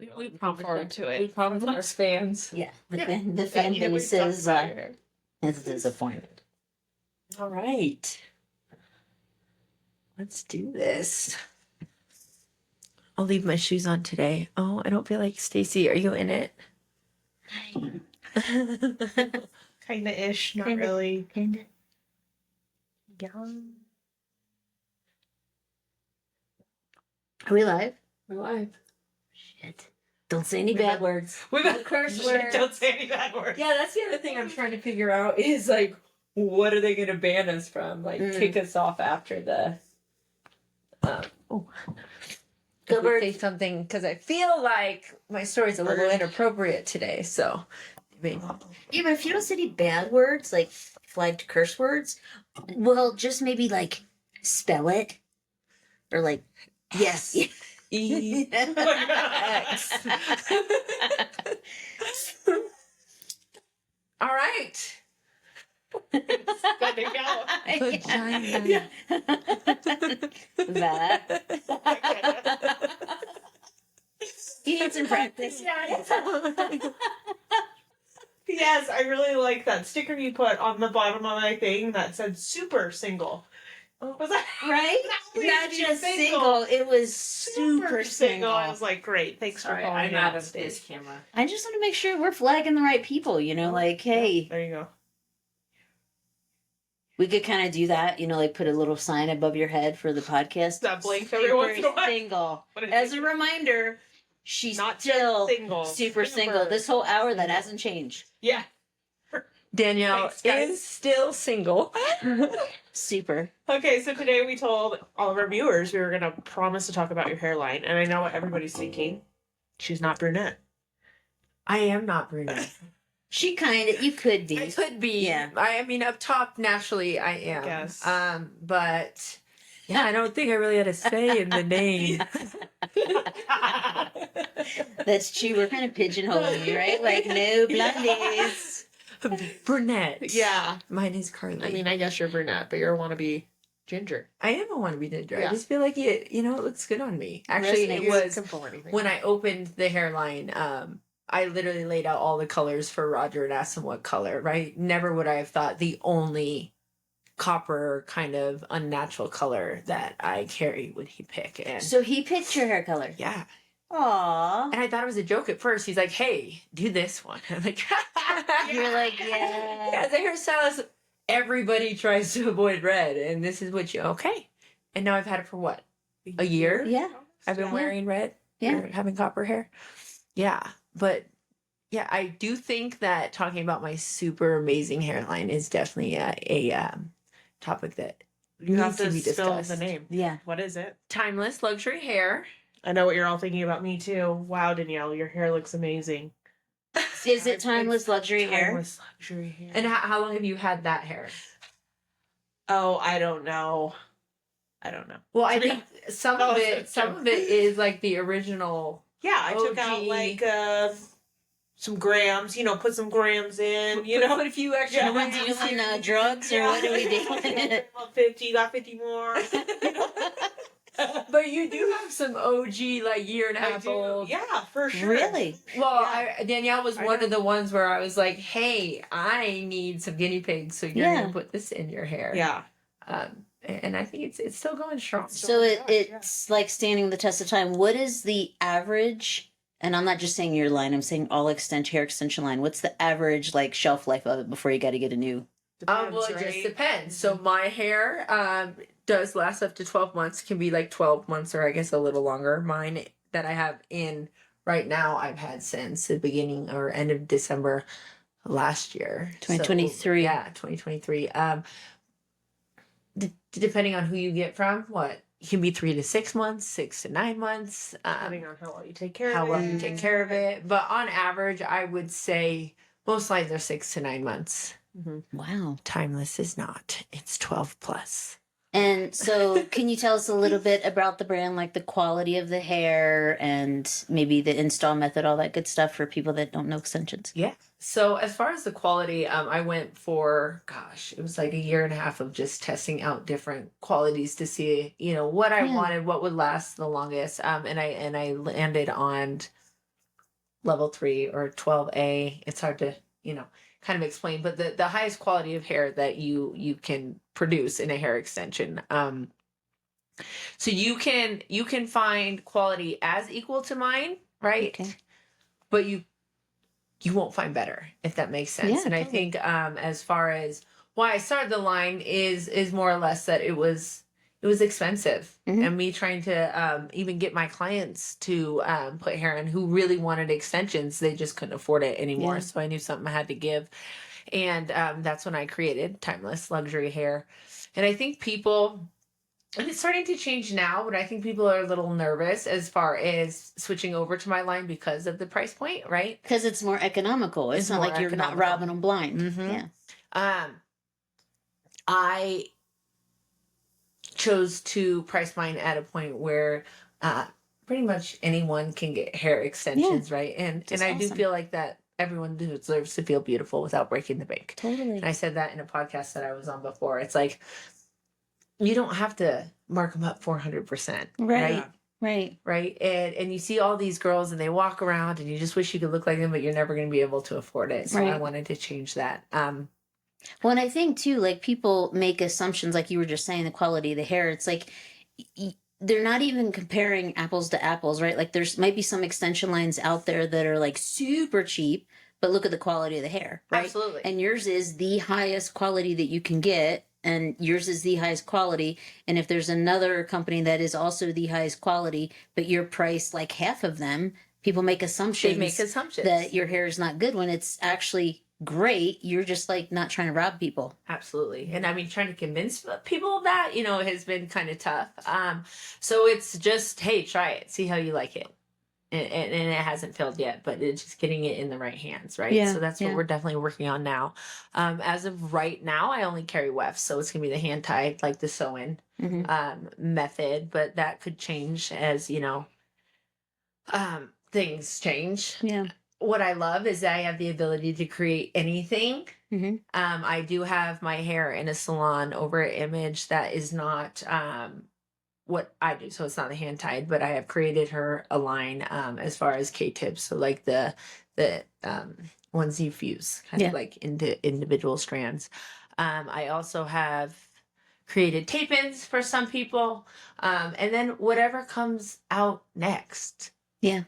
We promised to it. We promised our fans. Yeah, the fan base is disappointed. All right. Let's do this. I'll leave my shoes on today. Oh, I don't feel like Stacy. Are you in it? Kinda ish, not Kinda. really. Kinda. Yeah. Are we live? We're live. Shit. Don't say any bad words. We've No curse words. Don't say any bad words. Yeah, that's the other thing I'm trying to figure out is like, what are they going to ban us from? Like, kick us off after the. Go If we Birds. say something because I feel like my story's a little inappropriate today. So, maybe. Yeah, but if you don't say any bad words, like flagged curse words, well, just maybe like spell it. Or like, yes. X. All right. Gotta go. Vagina. That. You need some practice. Yes, I really like that sticker you put on the bottom of my thing that said super single. Was that Right? Not just single, it was super single. I was like, great, thanks Sorry, for calling I'm me out out, of Stacey. this camera. I just want to make sure we're flagging the right people, you know, like, hey, There you go. we could kind of do that, you know, like put a little sign above your head for the podcast. That blinks every once in a while. Single. What is As it? a reminder, she's Not still just single. super single. This whole hour, that hasn't changed. Yeah. Danielle Thanks, guys. is still single. Super. Okay, so today we told all of our viewers we were going to promise to talk about your hairline, and I know what everybody's thinking. She's not brunette. I am not brunette. She kind of, you could be. I could be. Yeah. I mean, up top, naturally, I am. Guess. But yeah, I don't think I really had a say in the name. That's true. We're kind of pigeonholing you, right? Like, no blondies. Brunette. Yeah. Mine is Carly. I mean, I guess you're brunette, but you're a wannabe ginger. I am a wannabe ginger. Yeah. I just feel like it looks good on me. Actually, it was simple anything. when I opened the hairline, I literally laid out all the colors for Roger and asked him what color, right? Never would I have thought the only copper kind of unnatural color that I carry would he pick. And So he picked your hair color. yeah. Aww. And I thought it was a joke at first. He's like, hey, do this one. I'm like, You're like, yeah. As a hairstylist, everybody tries to avoid red. And this is what okay. And now I've had it for what? A year? Yeah. I've been wearing red. Yeah. Or having copper hair. Yeah. But yeah, I do think that talking about my super amazing hairline is definitely a topic that You have needs to be spell discussed. the name. Yeah. What is it? Timeless luxury hair. I know what you're all thinking about me too. Wow, Danielle, your hair looks amazing. Is it timeless luxury hair? Timeless luxury hair. And how long have you had that hair? Oh, I don't know. Well, I think some of that's it is like the original. Yeah, I took out OG. like some grams. You know, put some grams in. You know, put a few extra. Yeah. Are we ones. doing drugs or what are we doing? 50, got 50 more. But you do have some OG like year and a I half do. old. Yeah, for sure. Really? Well, Yeah. Danielle was I one know. of the ones where I was like, "Hey, I need some guinea pigs, so you're Yeah. gonna put this in your hair." Yeah. And I think it's still going strong. So it's like standing the test of time. What is the average? And I'm not just saying your line. I'm saying all hair extension line. What's the average like shelf life of it before you got to get a new? Well, it just depends. So my hair does last up to 12 months. Can be like 12 months or I guess a little longer. Mine that I have in right now, I've had since the beginning or end of December last year. 2023. So, yeah, 2023. Depending on who you get from, it can be 3 to 6 months, 6 to 9 months. Depending on how well you take care How of it. well you take care of it. But on average, I would say most lines are 6 to 9 months. Wow. Timeless is not. It's 12 plus. And so, can you tell us a little bit about the brand, like the quality of the hair and maybe the install method, all that good stuff for people that don't know extensions? Yeah. So as far as the quality, I went for, it was like a year and a half of just testing out different qualities to see, what I Yeah. wanted, what would last the longest. And I landed on level 3 or 12A. It's hard to, kind of explain, but the highest quality of hair that you can produce in a hair extension. So you can find quality as equal to mine, right? Okay. But you won't find better, if that makes sense. Yeah, And I totally. think as far as why I started the line is more or less that it was expensive, Mhm. and me trying to even get my clients to put hair in who really wanted extensions, they just couldn't afford it anymore. Yeah. So I knew something I had to give, and that's when I created Timeless Luxury Hair. And I think people, and it's starting to change now, but I think people are a little nervous as far as switching over to my line because of the price point, right? Because it's more economical. It's It's not more like you're not economical. robbing them blind. Mhm. Yeah. I chose to price mine at a point where pretty much anyone can get hair extensions, right? And Just I do awesome. feel like that everyone deserves to feel beautiful without breaking the bank. Totally. And I said that in a podcast that I was on before. It's like you don't have to mark them up 400%, Right. Right. right? And you see all these girls and they walk around and you just wish you could look like them, but you're never going to be able to afford it. So I Right. wanted to change that. Well, and I think too, like people make assumptions, like you were just saying, the quality of the hair. It's like they're not even comparing apples to apples, right? Like there's might be some extension lines out there that are like super cheap, but look at the quality of the hair, right? Absolutely. And yours is the highest quality that you can get, and yours is the highest quality. And if there's another company that is also the highest quality, but you're priced like half of them, people make assumptions They make assumptions that your hair is not good when it's actually great. You're just like not trying to rob people. Absolutely. And I mean, trying to convince people of that, has been kind of tough. So it's just, hey, try it, see how you like it. And it hasn't failed yet, but it's just getting it in the right hands, right? Yeah, So that's yeah. what we're definitely working on now. As of right now, I only carry wefts, so it's gonna be the hand tied, like the sew-in Mhm. method, but that could change as things change. Yeah. What I love is that I have the ability to create anything. hmm I do have my hair in a salon over at Image that is not what I do. So it's not the hand tied, but I have created her a line as far as K-tips. So like the ones you fuse kind Yeah. of like into individual strands. I also have created tape-ins for some people. And then whatever comes out next. Yeah.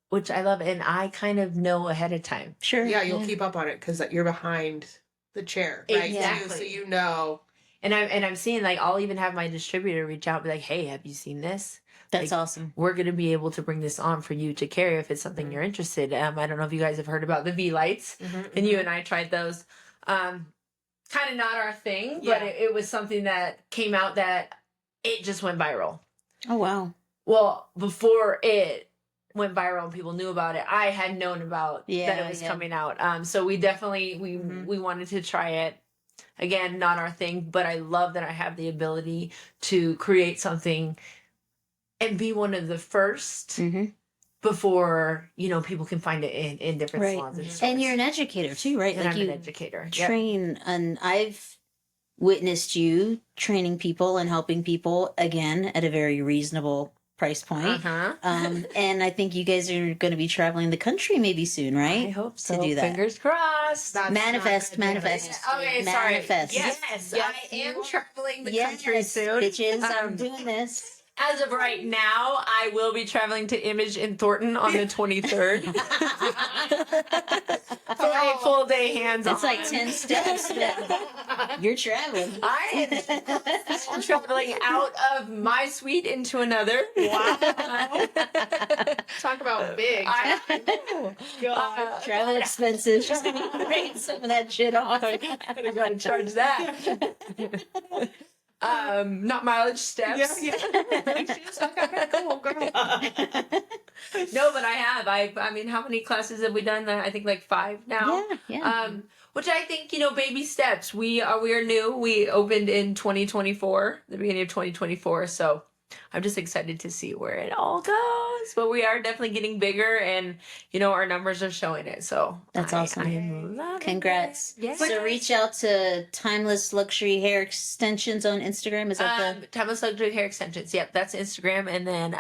Which I love, and I kind of know ahead of time. Sure. Yeah, you'll keep up on it because you're behind the chair, right? Exactly. So you know. And I'm seeing, like, I'll even have my distributor reach out and be like, hey, have you seen this? That's like, awesome. We're going to be able to bring this on for you to carry if it's something you're interested. I don't know if you guys have heard about the V lights, and you and I tried those. Kind of not our thing, but Yeah. it was something that came out that it just went viral. Oh wow. Well, before it went viral and people knew about it, I had known about that Yeah, it was yeah. coming out. So we definitely we wanted to try it. Again, not our thing, but I love that I have the ability to create something and be one of the first hmm before people can find it in different Right. salons and stores. And you're an educator too, right? And Like I'm you an educator. Yep. train, and I've witnessed you training people and helping people again at a very reasonable price point. And I think you guys are going to be traveling the country maybe soon, right? I hope so. To do that. Fingers crossed. That's Manifest, not good manifest. news. Okay, sorry. Manifest. Yes, Yes. I am traveling the Yes, country soon. bitches, I'm Um, doing this. As of right now, I will be traveling to Image in Thornton on the 23rd. For a full day hands on. It's like 10 steps. You're traveling. I am traveling out of my suite into another. Wow. Talk about big. I know. God. Travel expenses. Just write some of that shit off. I gotta charge that. Not mileage steps. Yeah. Okay, cool, girl. No, but I have. I mean, how many classes have we done? I think like 5 now. Yeah. Which I think, baby steps. We are new. We opened in 2024, the beginning of 2024. So I'm just excited to see where it all goes. But we are definitely getting bigger, and our numbers are showing it. So That's awesome. I am loving Congrats. it. Yes. So reach out to Timeless Luxury Hair Extensions on Instagram. Is that the Timeless Luxury Hair Extensions. Yep, that's Instagram, and then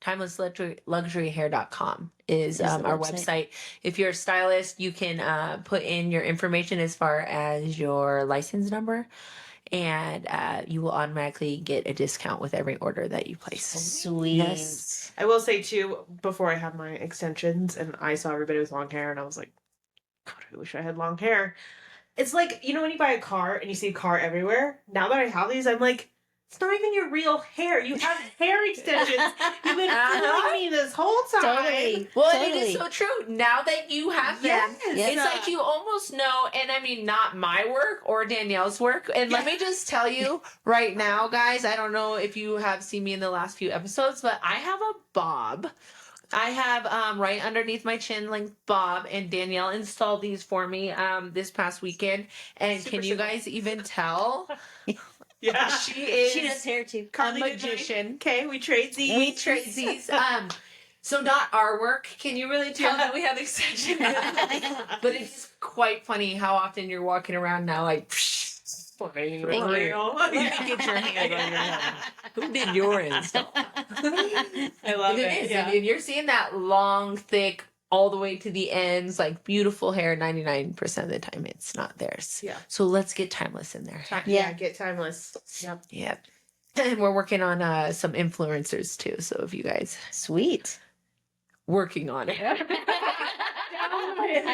timelessluxuryhair.com is the our website. website. If you're a stylist, you can put in your information as far as your license number, and you will automatically get a discount with every order that you place. Sweet. Yes. I will say too, before I had my extensions and I saw everybody with long hair and I was like, God, I wish I had long hair. It's like, you know, when you buy a car and you see a car everywhere, now that I have these, I'm like, it's not even your real hair. You have hair extensions. You've been fooling me this whole time. Totally. Well, totally. it is so true. Now that you have them, Yes. it's like you almost know, and I mean, not my work or Danielle's work. And let me just tell you right now, guys, I don't know if you have seen me in the last few episodes, but I have a bob. I have right underneath my chin length bob, and Danielle installed these for me this past weekend. And Super can you simple. guys even tell? Yeah. She is She does hair too. a Carly did magician. Okay, we trade these. We trade these. So not our work. Can you really tell that we have extension? But it's quite funny how often you're walking around now like, Fine. Thank you. Real. let me get your hand on your head. Who did your install? I love It it. is. Yeah. I mean, you're seeing that long, thick, all the way to the ends, like beautiful hair. 99% of the time, it's not theirs. Yeah. So let's get timeless in there. Yeah, get timeless. Yep. Yep. And we're working on some influencers too. So if you guys Sweet. working on it. I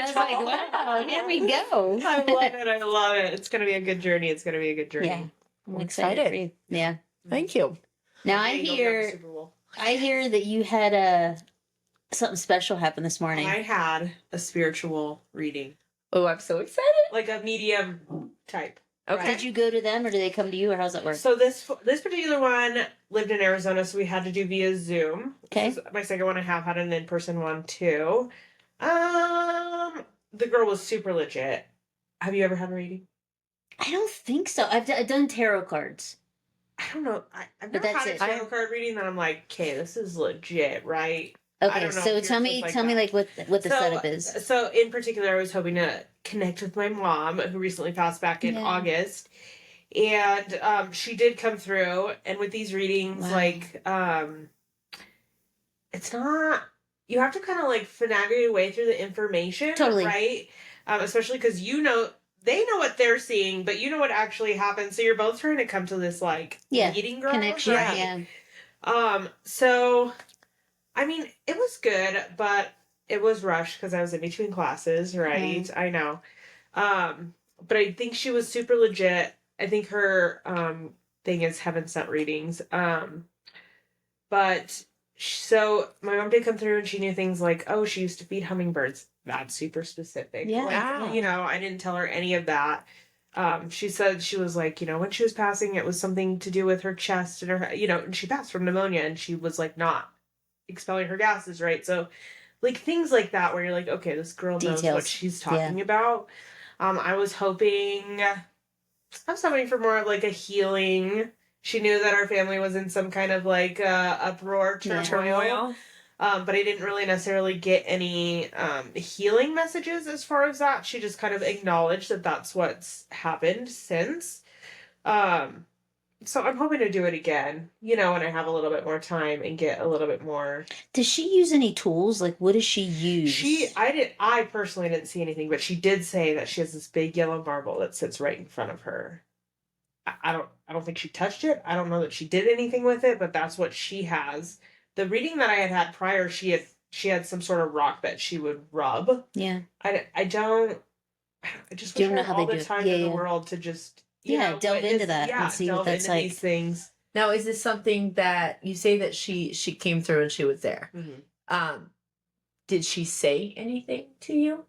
was like, wow, here we go. I love it. I love it. It's gonna be a good journey. It's gonna be a good journey. Yeah. I'm I'm excited. excited. For you. Yeah. Thank you. Now I Hey, you'll be on the hear Super Bowl. that you had something special happen this morning. I had a spiritual reading, Oh, I'm so excited. like a medium type. Okay. Did you go to them or do they come to you or how's that work? So this particular one lived in Arizona, so we had to do via Zoom. Okay. This is my second one. I have had an in-person one too. The girl was super legit. Have you ever had a reading? I don't think so. I've done tarot cards. I don't know. I've But never that's had a it. tarot card reading that I'm like, okay, this is legit, right? Okay, don't know so if tell yours me was like tell me that. like what the setup is. So in particular, I was hoping to connect with my mom, who recently passed back in Yeah. August, and she did come through. And with these readings, Wow. like, it's not. You have to kind of like finagle your way through the information, Totally. right? Especially because they know what they're seeing, but you know what actually happened. So you're both trying to come to this like Yeah, meeting ground, Connection. right? Yeah. So, I mean, it was good, but it was rushed because I was in between classes, right? I know. But I think she was super legit. I think her thing is heaven sent readings. So my mom did come through and she knew things like, oh, she used to feed hummingbirds. That's super specific. Yeah. Like, you know, I didn't tell her any of that. She said she was like, you know, when she was passing, it was something to do with her chest and her, you know, and she passed from pneumonia and she was like not expelling her gases, right? So, like things like that where you're like, okay, this girl knows what Details. she's talking about. I was hoping for more of like a healing. She knew that our family was in some kind of like uproar, turmoil. But I didn't really necessarily get any healing messages as far as that. She just kind of acknowledged that that's what's happened since. So I'm hoping to do it again, you know, when I have a little bit more time and get a little bit more. Does she use any tools? Like, what does she use? I personally didn't see anything, but she did say that she has this big yellow marble that sits right in front of her. I don't think she touched it. I don't know that she did anything with it, but that's what she has. The reading that I had prior, she had some sort of rock that she would rub. Yeah. I just Don't wish I know had how all they the do it. time Yeah, in the yeah. world to just Yeah, delve into that and see what delve that's into like. these things. Now, is this something that you say that she came through and she was there? Mm-hmm. Did she say anything to you?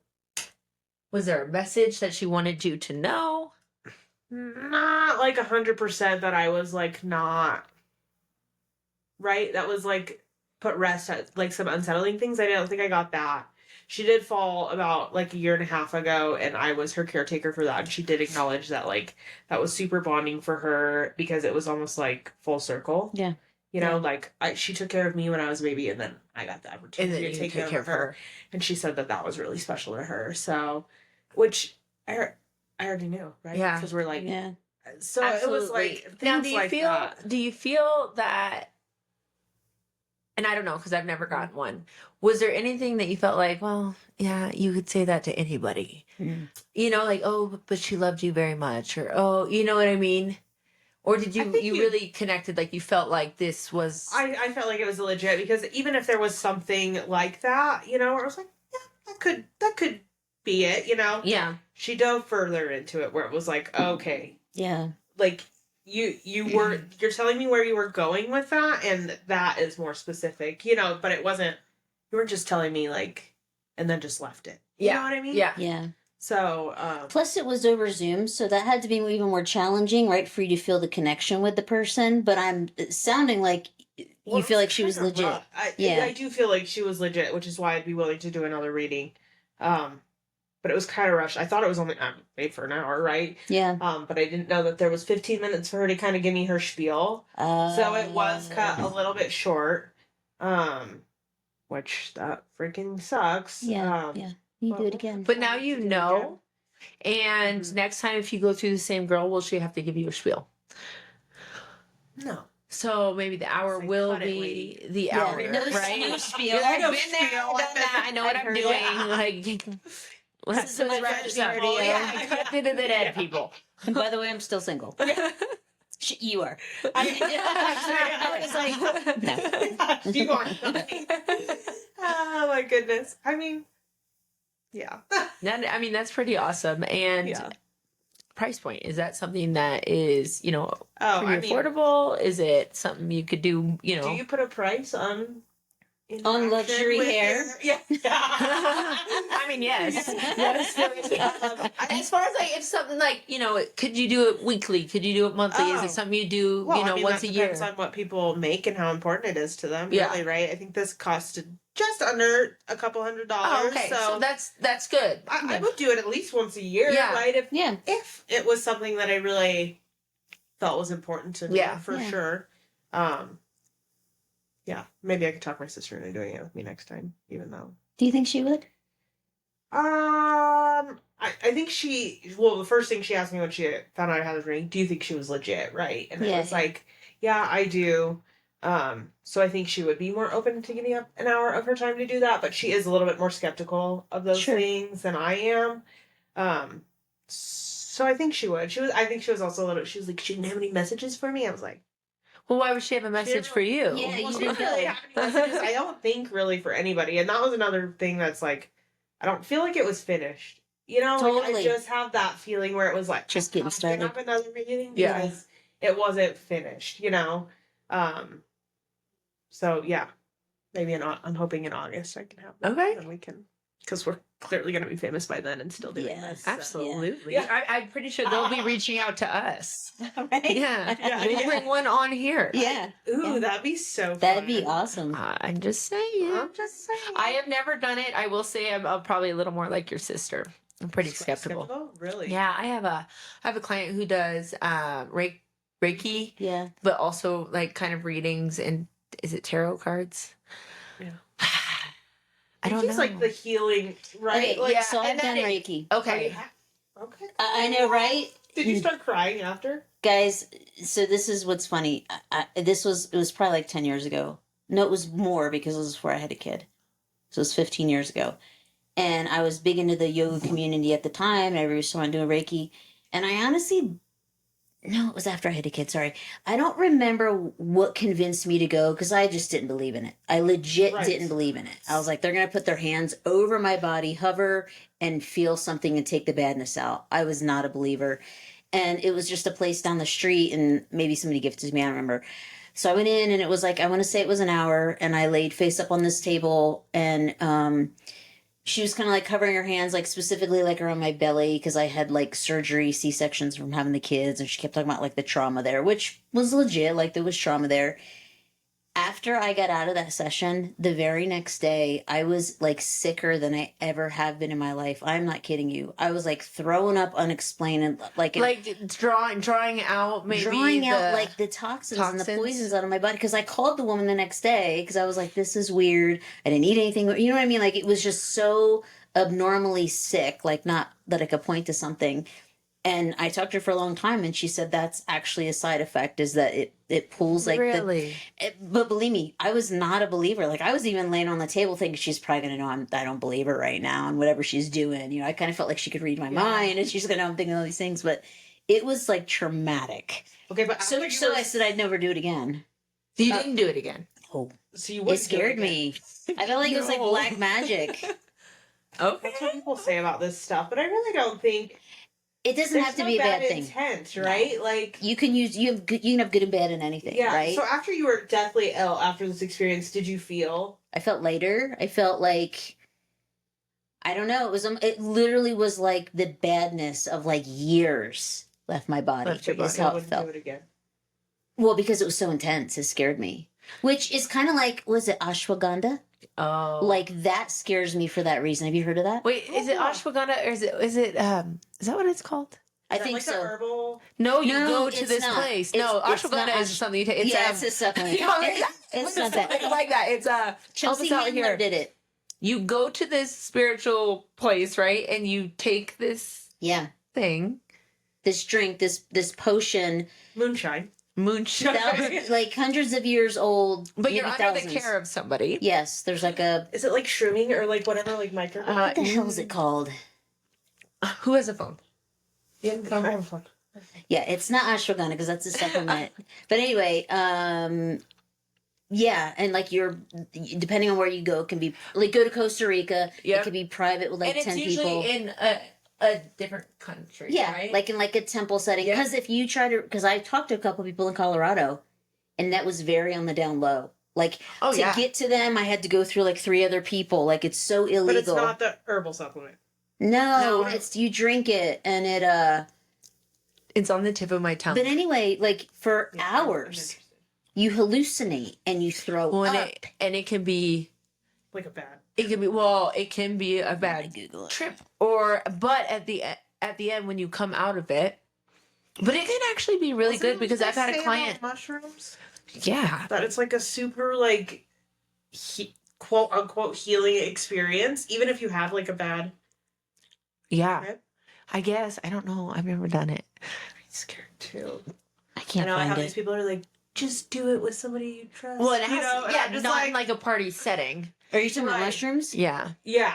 Was there a message that she wanted you to know? Not like 100% that I was like not right. That was like put rest at like some unsettling things. I don't think I got that. She did fall about like a year and a half ago, and I was her caretaker for that. And she did acknowledge that like that was super bonding for her because it was almost like full circle. Yeah. You know, Yeah. like she took care of me when I was a baby, and then I got the And opportunity then to you take take care of her. And she said that was really special to her. So, which I already knew, right? Yeah. Because we're like, Yeah. so it was Absolutely. like Now, things like that. do you feel that and I don't know because I've never gotten one. Was there anything that you felt like, well, yeah, you could say that to anybody? Mm. You know, like, oh, but she loved you very much, or oh, you know what I mean? Or did I you think you really connected? Like you felt like this was I felt like it was legit because even if there was something like that, you know, where I was like, yeah, that could be it, you know. yeah. She dove further into it where it was like, okay, Yeah. like you're telling me where you were going with that, and that is more specific, you know. But it wasn't. You weren't just telling me like, and then just left it. You know what I mean? Yeah. Yeah. So, Plus, it was over Zoom, so that had to be even more challenging, right, for you to feel the connection with the person. But I'm sounding like well, you feel it like she was kinda legit. rough. Yeah. I do feel like she was legit, which is why I'd be willing to do another reading. But it was kind of rushed. I thought it was only made for an hour, right? Yeah. But I didn't know that there was 15 minutes for her to kind of give me her spiel. So it was cut a little bit short. Which that freaking sucks. Yeah. Yeah. You but do it we'll again. But now try to you do it know. And Mhm. next time, if you go through the same girl, will she have to give you a spiel? again. No. So maybe the hour Say, will cut it, be lady. the Yeah, hour, no right? spiel. You're like, No been there, spiel. done that. I know what I've I'm heard doing. it. Like, let's This is my first rodeo. Oh, yeah, cut it to the dead, people. And by the way, I'm still single. You are. I I was like, no. you are. Oh my goodness. I mean, yeah. I mean, that's pretty awesome. And Yeah. price point, is that something that is, Oh, pretty I mean, affordable? Is it something you could do, do you put a price on On luxury with hair? Yeah. I mean, yes. As far as like, if something like, could you do it weekly? Could you do it monthly? Is Oh. it something you do, Well, I mean, once that a year? depends on what people make and how important it is to them. Yeah. Really, right? I think this costed just under a couple $100. Oh, okay. So that's good. I would do it at least once a year, Yeah. right? Yeah. If it was something that I really felt was important to me, Yeah. for Yeah. sure. Yeah, maybe I could talk my sister into doing it with me next time, even though. Do you think she would? I think the first thing she asked me when she found out I had a ring, do you think she was legit, right? And Yeah. I was like, yeah, I do. So I think she would be more open to giving up an hour of her time to do that, but she is a little bit more skeptical of those Sure. things than I am. So I think she would. I think she was also a little, she was like, she didn't have any messages for me. I was like, Well, why would she have a message for you? Yeah, well, you she didn't doesn't really go. have any messages, I don't think really for anybody. And that was another thing that's like, I don't feel like it was finished. Like, I Totally. just have that feeling where it was like, Just getting I have to have started. another meeting Yeah. because it wasn't finished, So yeah, maybe I'm hoping in August I can have that. Okay. And we can, because we're clearly going to be famous by then and still doing Yeah. this. so. Absolutely. Yeah. I'm pretty sure they'll be reaching out to us. Right? Yeah. Yeah, We'll yeah. bring one on here. Yeah. Ooh, Yeah. that'd be so fun. That'd be awesome. I'm just saying. I'm just saying. I have never done it. I will say I'm probably a little more like your sister. I'm pretty skeptical. Really? Yeah, I have a client who does Reiki, Yeah. but also like kind of readings and is it tarot cards? Yeah. I don't know. It's like the healing, right? Okay, yeah, so I've and done then Reiki. Okay. Okay. I know, right? Did you start crying after? Guys, so this is what's funny. It was probably like 10 years ago. No, it was more because it was before I had a kid. So it was 15 years ago. And I was big into the yoga community at the time. And everybody was talking about doing Reiki. And I honestly, no, it was after I had a kid. Sorry. I don't remember what convinced me to go because I just didn't believe in it. I legit Right. didn't believe in it. I was like, they're going to put their hands over my body, hover, and feel something and take the badness out. I was not a believer. And it was just a place down the street, and maybe somebody gifted me. I don't remember. So I went in, and it was like, I want to say it was an hour, and I laid face up on this table, and she was kind of like covering her hands, like specifically like around my belly, because I had like surgery, C-sections from having the kids, and she kept talking about like the trauma there, which was legit, like there was trauma there. After I got out of that session, the very next day, I was like sicker than I ever have been in my life. I'm not kidding you. I was like throwing up unexplained, and like drawing out maybe drawing out the- like the toxins and the toxins? poisons out of my body. Because I called the woman the next day because I was like, "This is weird. I didn't eat anything." You know what I mean? Like it was just so abnormally sick. Like not that I could point to something. And I talked to her for a long time, and she said that's actually a side effect, is that it pulls like Really? but believe me, I was not a believer. Like I was even laying on the table thinking she's probably gonna know I don't believe her right now and whatever she's doing. You know, I kind of felt like she could read my mind and she's gonna know I'm thinking all these things, but it was like traumatic. Okay, but So much so I said I'd never do it again. You didn't do it again. Oh, so you it wouldn't do scared again. me. I felt like it was like No. black magic. Okay. That's what people say about this stuff, but I really don't think It doesn't there's have to no be a bad thing. intent, right? Like, You can have good and bad in anything, yeah. right? So after you were deathly ill after this experience, did you feel? I felt lighter. I felt like I don't know. It literally was like the badness of like years left my body. Left your Is body. how I it wouldn't felt. do it again. Well, because it was so intense, it scared me. Which is kind of like, was it ashwagandha? Oh. Like that scares me for that reason. Have you heard of that? Wait, is it Oh. ashwagandha or is that what it's called? I Is that think like so. the herbal. No, you No, go to it's this not. place. It's- No, it's not ashwagandha is ash- something you take. It's Yeah, it's a supplement. It's not that. Something like that. It's help Chelsea us out Handler here. did it. You go to this spiritual place, right? And you take this Yeah, thing, this drink, this potion, Moonshine. moonshine, like hundreds of years old. but you're maybe under thousands. the care of somebody. Yes, there's like a Is it like shrooming or like whatever, like micro? what the hell is it called? Who has a phone? I have a phone. Yeah, it's not ashwagandha because that's a supplement. But anyway, yeah, and like you're depending on where you go, it can be like go to Costa Rica. Yep. It could be private with like And it's 10 usually people. in a different country. Yeah, right? like in like a temple setting. Yeah. Because if you try to, because I talked to a couple people in Colorado, and that was very on the down low. Like oh to yeah, get to them, I had to go through like 3 other people. Like it's so illegal. But it's not the herbal supplement. No, No. it's you drink it and it it's on the tip of my tongue. But anyway, like for Yeah, I'm hours, interested. you hallucinate and you throw Well, up. and it can be Like a bad. it can be a bad Google it. trip but at the end when you come out of it, but it can actually be really good because I've had a client. Mushrooms. Yeah, That it's like a super like quote unquote healing experience, even if you have like a bad yeah. trip. I guess I don't know. I've never done it. I'm scared too. I I can't know I find have it. these people who are like, just do it with somebody you trust. Well, it you has, know, and yeah, I'm just not in like a party setting. Are you talking about Right. mushrooms? Yeah. yeah.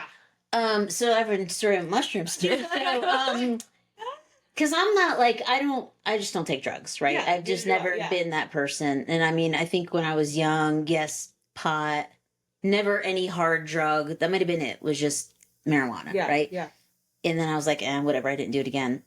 So I've been story of mushrooms too. So, because I'm not like I just don't take drugs, right? Yeah, I've just yeah, never yeah. been that person. And I mean, I think when I was young, yes, pot, never any hard drug. That might have been it. Was just marijuana, Yeah. right? Yeah. And then I was like, whatever. I didn't do it again.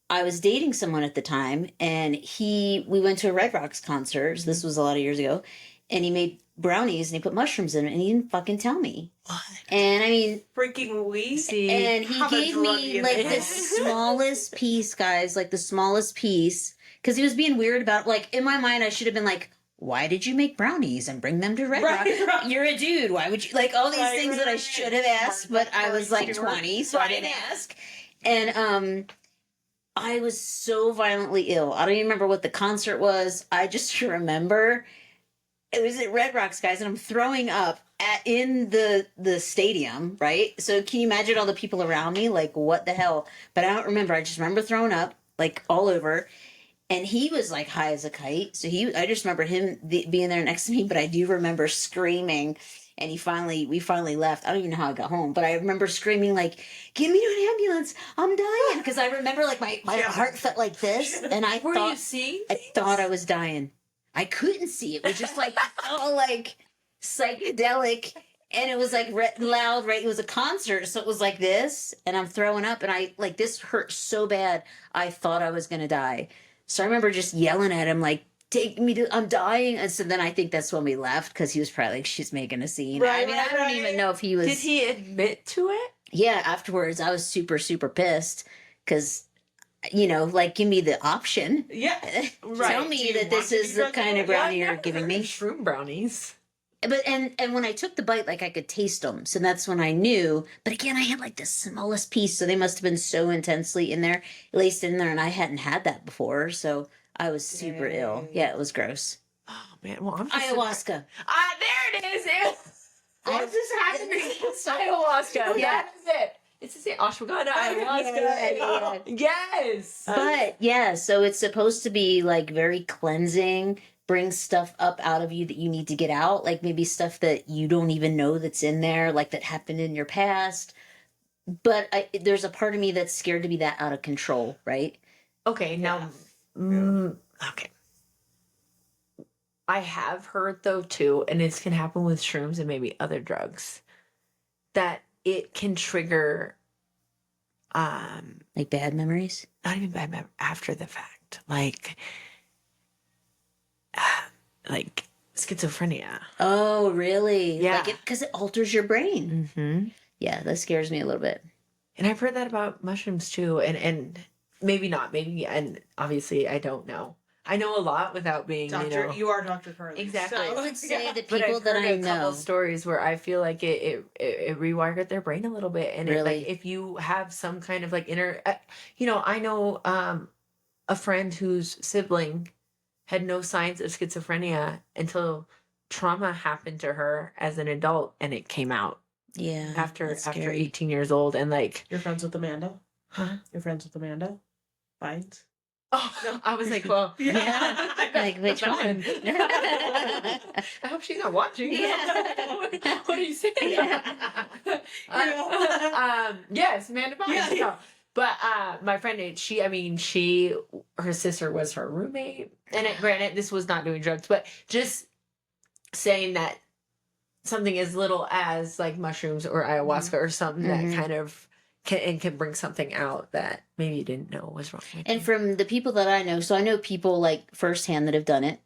I was dating someone at the time, and we went to a Red Rocks concert. So this was a lot of years ago, and he made brownies and he put mushrooms in it, and he didn't fucking tell me. What? And I mean, Freaking weed. and he Have a gave drug me in like it. the smallest piece, guys, like the smallest piece, because he was being weird about. Like in my mind, I should have been like, "Why did you make brownies and bring them to Red Rock? Right. You're a dude. Why would you like all these Right, things right, that I right. should have asked?" But I was like Sure. 20, so I didn't Right. ask. And I was so violently ill. I don't even remember what the concert was. I just remember it was at Red Rocks, guys, and I'm throwing up in the stadium, right? So can you imagine all the people around me? Like, what the hell? But I don't remember. I just remember throwing up like all over. And he was like high as a kite. So I just remember him being there next to me, but I do remember screaming. And we finally left. I don't even know how I got home, but I remember screaming like, "Get me to an ambulance! I'm dying!" Because I remember like my Yeah. heart felt like this, and I Were you thought seeing? I thought I was dying. I couldn't see. It was just like all like psychedelic, and it was like loud. Right, it was a concert, so it was like this, and I'm throwing up, and I like this hurt so bad. I thought I was gonna die. So I remember just yelling at him like, "Take me to! I'm dying!" And so then I think that's when we left because he was probably like, "She's making a scene." Right, I mean, right, I don't right. even know if he was. Did he admit to it? Yeah. Afterwards, I was super super pissed because, like, give me the option. Yeah. Tell Do me you that want this to be is the drunk kind of alone? brownie I've you're never giving heard me. of shroom brownies. But and when I took the bite, like I could taste them, so that's when I knew. But again, I had like the smallest piece, so they must have been so intensely in there, laced in there, and I hadn't had that before, so I was super ill. Yeah, it was gross. Oh man, well I'm just Ayahuasca. there it is. What just happened? It's ayahuasca. Yeah. That is it. It's the same. ashwagandha, ayahuasca. Yes. But yeah, so it's supposed to be like very cleansing, bring stuff up out of you that you need to get out, like maybe stuff that you don't even know that's in there, like that happened in your past. But there's a part of me that's scared to be that out of control, right? Okay, now, okay. I have heard though too, and this can happen with shrooms and maybe other drugs, that it can trigger, Like bad memories. not even bad after the fact, like schizophrenia. Oh, really? Yeah. Like because it alters your brain. Mm-hmm. Yeah, that scares me a little bit. And I've heard that about mushrooms too, and maybe not, maybe, and obviously I don't know. I know a lot without being, Doctor, you are Dr. Carly. Exactly. I would say the But people I've that heard I a couple know. stories where I feel like it rewired their brain a little bit, and Really? like if you have some kind of like inner, I know a friend whose sibling had no signs of schizophrenia until trauma happened to her as an adult, and it came out Yeah. after that's after scary. 18 years old, and like, You're friends with Amanda? huh? You're friends with Amanda? Bynes? Oh, no. I was like, well, Yeah. Like, which one? I hope she's not watching. Yeah. What are you saying? Yeah. Yes, Amanda Bynes. Yeah. No. But my friend, her sister was her roommate. And granted, this was not doing drugs, but just saying that something as little as like mushrooms or ayahuasca or something Mhm. that kind of can bring something out that maybe you didn't know was wrong with And you. from the people that I know, so I know people like firsthand that have done it.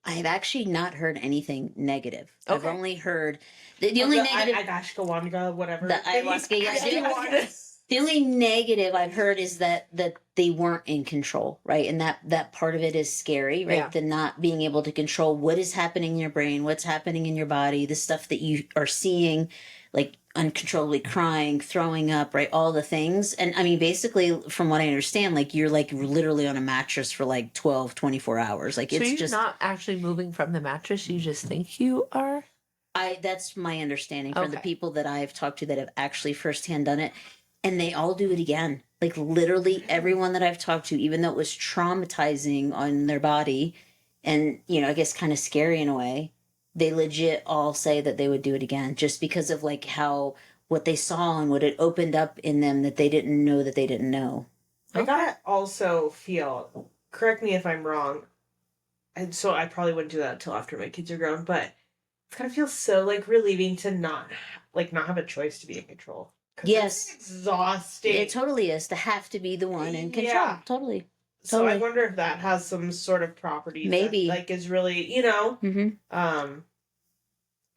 I have actually not heard anything negative. I've Okay. only heard the only negative. Ayahuasca, whatever. The ayahuasca, yeah, Ayahuasca. The only negative I've heard is that they weren't in control, right? And that part of it is scary, right? Yeah. The not being able to control what is happening in your brain, what's happening in your body, the stuff that you are seeing, like uncontrollably crying, throwing up, right? All the things. And I mean, basically, from what I understand, like you're like literally on a mattress for like 12, 24 hours. Like So it's you're just not actually moving from the mattress, you just think you are? that's my understanding from the Okay. people that I've talked to that have actually firsthand done it. And they all do it again. Like literally everyone that I've talked to, even though it was traumatizing on their body and, I guess kind of scary in a way, they legit all say that they would do it again just because of like how what they saw and what it opened up in them that they didn't know that they didn't know. I gotta also feel, correct me if I'm wrong, and so I probably wouldn't do that until after my kids are grown, but it kind of feels so like relieving to not have a choice to be in control. 'Cause Yes. it's exhausting. It totally is to have to be the one in control. Yeah. Totally. So I totally. wonder if that has some sort of properties Maybe. that, like, is really, Mm-hmm.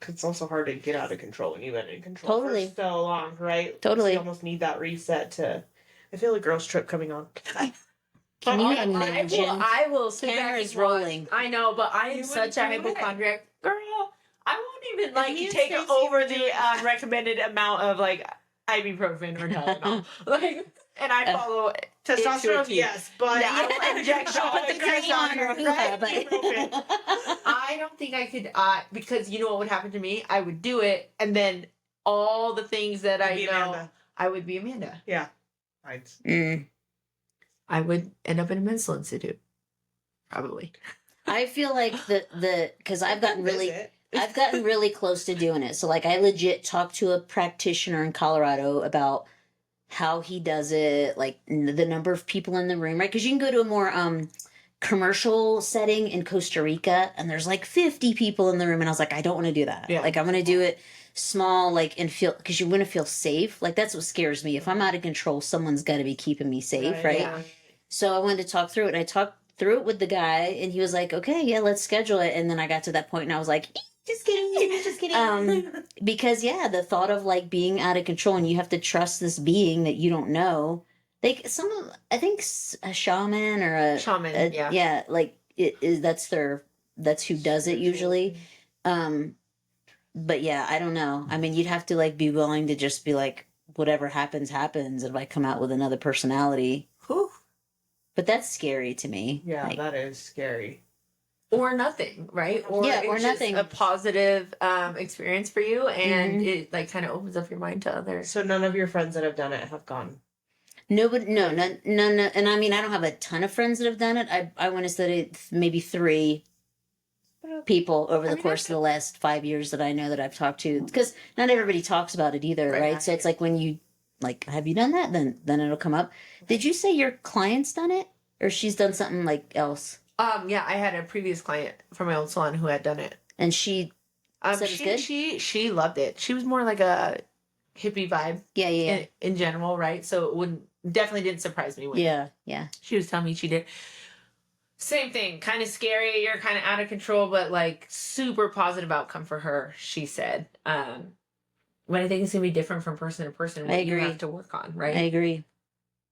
'cause it's also hard to get out of control when you've been in control Totally. for so long, right? Totally. So you almost need that reset to. I feel a girls' trip coming on. Can you I imagine? will sit back Camera's and watch. rolling. I know, but I am You such a wouldn't do it. hypochondriac girl. I won't even like me and take Stacey over would do the it. recommended amount of like ibuprofen or Tylenol. Like, and I follow to a Testosterone, T. yes, but Yeah, I will inject She'll put the Inject cream on her hoo-ha, Right? but I don't think I could, because you know what would happen to me? I would do it, and then all the things that I Be know, Amanda. I would be Amanda. Right. Mm. I would end up in a mental institute, probably. I feel like the because I've gotten really Visit. I've gotten really close to doing it. So like I legit talked to a practitioner in Colorado about how he does it, like the number of people in the room, right? Because you can go to a more commercial setting in Costa Rica and there's like 50 people in the room and I was like, I don't want to do that. Yeah. Like I'm gonna do it small, like and feel because you want to feel safe. Like that's what scares me. If I'm out of control, someone's gotta be keeping me safe, right? Yeah. So I wanted to talk through it. And I talked through it with the guy, and he was like, "Okay, yeah, let's schedule it." And then I got to that point, and I was like, Just kidding. Just kidding. because yeah, the thought of like being out of control, and you have to trust this being that you don't know. Like I think a shaman or Shaman, yeah. like it is that's who does it usually. But yeah, I don't know. I mean, you'd have to like be willing to just be like, whatever happens, happens. If I come out with another personality. Whew. But that's scary to me. Yeah, Like, that is scary. or nothing, right? Or Yeah, it's or just nothing. a positive experience for you, and Mhm. it like kind of opens up your mind to others. So none of your friends that have done it have gone. Nobody, no, none, and I mean, I don't have a ton of friends that have done it. I want to say it maybe 3 people over I the mean, course of the last 5 years that I know that I've talked to, because not everybody talks about it either, Right. right? So it's like when you like, have you done that? Then it'll come up. Did you say your client's done it, or she's done something like else? Yeah, I had a previous client from my old salon who had done it. And she, Said it's good? She loved it. She was more like a hippie vibe yeah, yeah, in general, right? So it wouldn't definitely didn't surprise me when yeah. she was telling me she did. Same thing, kind of scary. You're kind of out of control, but like super positive outcome for her. She said, but I think it's gonna be different from person to person. What I you agree. have to work on, right? I agree.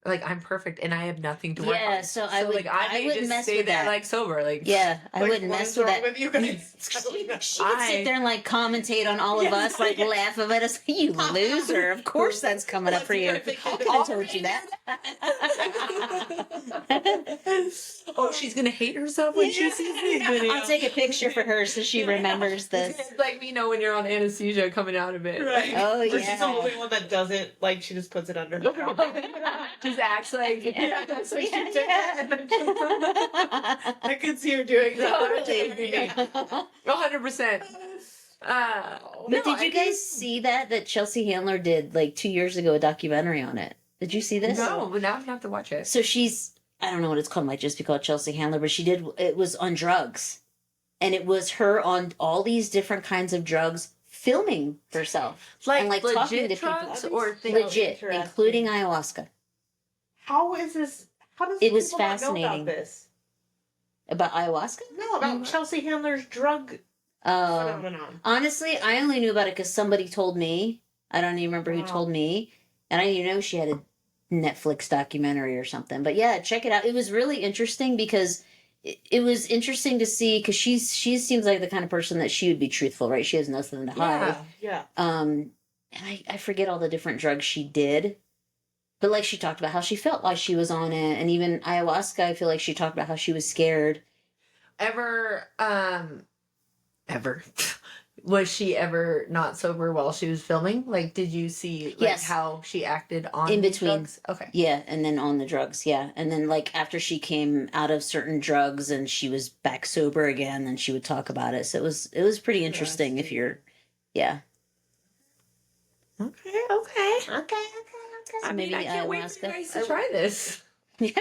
Like I'm perfect and I have nothing to work on. Yeah, so I would, like I may wouldn't just mess stay with there that. like sober, like Yeah, I Like, wouldn't what mess is with wrong that. with you guys? She would sit there and like commentate on all of us, like laugh at us. You loser! Of course, that's coming up for you. I could have told you that. Oh, she's gonna hate herself when she sees these videos. I'll take a picture for her so she remembers this. It's like you know when you're on anesthesia coming out of it. Right. Oh, Or she's the yeah. only one that doesn't, like, she just puts it under her arm. Just acts like Yeah. that's what she did. Yeah. I could see her doing that. Totally. 100%. But did you guys see that Chelsea Handler did like 2 years ago a documentary on it? Did you see this? No, but now I'm gonna have to watch it. So she's, I don't know what it's called, might just be called Chelsea Handler, but she did, it was on drugs. And it was her on all these different kinds of drugs filming herself. and like talking to legit drugs people. or things. Legit, Interesting. including ayahuasca. How is this? How does It was people not know fascinating. about this? About ayahuasca? No, about Chelsea Handler's drug phenomenon. Honestly, I only knew about it because somebody told me. I don't even remember who Wow. told me. And I didn't even know she had a Netflix documentary or something. But yeah, check it out. It was really interesting because it was interesting to see, because she seems like the kind of person that she would be truthful, right? She has nothing to hide. Yeah. And I forget all the different drugs she did. But like she talked about how she felt while she was on it. And even ayahuasca, I feel like she talked about how she was scared. Ever was she ever not sober while she was filming? Like, did you see like Yes. how she acted on In these between. drugs? Okay. Yeah, and then on the drugs, yeah. And then like after she came out of certain drugs and she was back sober again, then she would talk about it. So it was pretty interesting if you're yeah. Okay. Okay. So I mean, maybe I can't wait for you ayahuasca. guys to try this. Yeah.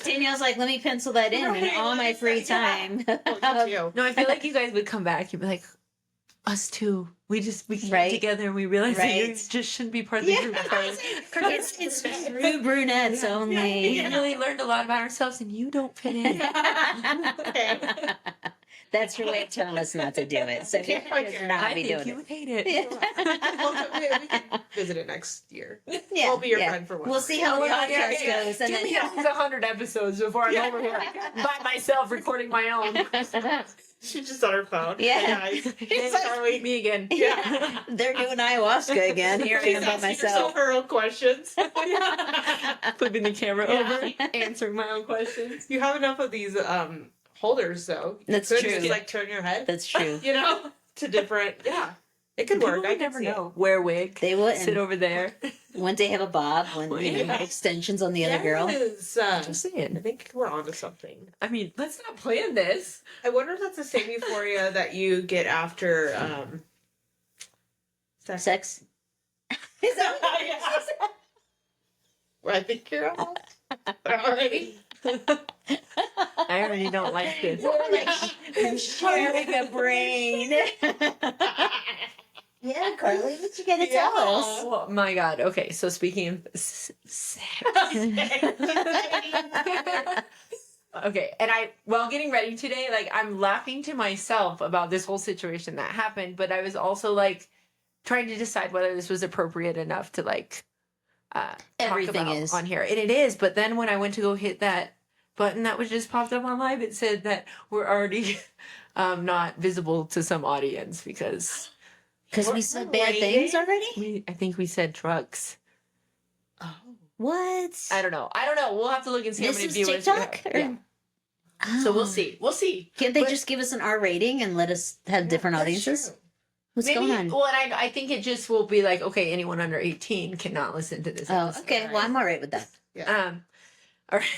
Danielle's like, let me pencil that in Right, all my let me free say, yeah. time. Well, you too. No, I feel like you guys would come back. You'd be like, us too. We came Right. together and we realized that you Right. just shouldn't be part of the Yeah. group. it's true brunettes only. We really learned a lot about ourselves, and you don't fit in. That's your way of telling us not to do it. So you're not I be think doing you it. would hate it. Well, we can visit it next year. Yeah, I'll be your yeah. friend for one. We'll see how the podcast goes, and Give me then 100 episodes before I'm over here by myself recording my own. She's just on her phone. Yeah. Guys. Hey, Charlie, me again. Yeah. they're doing ayahuasca again. Here I She's am by asking herself myself. her own questions. Flipping the camera Yeah. over, answering my own questions. You have enough of these holders, though. You That's could true. Just like turn your head, That's true. you know, to different. Yeah, it could work. I never never know. know. Wear wig. They would. Sit over there. One day have a bob, one Yeah. extensions on the other girl. Yes, Just I saying. think we're onto something. I mean, let's not plan this. I wonder if that's the same euphoria that you get after sex. Sex. Is that what Yeah. Well, I think you're on already. I already don't like this. I'm sharing a brain. Yeah, Carly, what you gotta tell us? Oh my god. Okay, so speaking of sex. Okay, and while getting ready today, like I'm laughing to myself about this whole situation that happened, but I was also like trying to decide whether this was appropriate enough to like talk Everything about is. on here. And it is, but then when I went to go hit that button that was just popped up on live, it said that we're already not visible to some audience because Because we said bad things already? I think we said drugs. Oh. What? I don't know. We'll have to look and see This how many is viewers we TikTok? have. Or- Yeah. So we'll Oh. see. We'll see. Can't they But- just give us an R rating and let us have different That's audiences? true. What's Maybe, going on? Well, and I think it just will be like, okay, anyone under 18 cannot listen to this. Oh, episode. okay. Well, I'm all right with that. All right.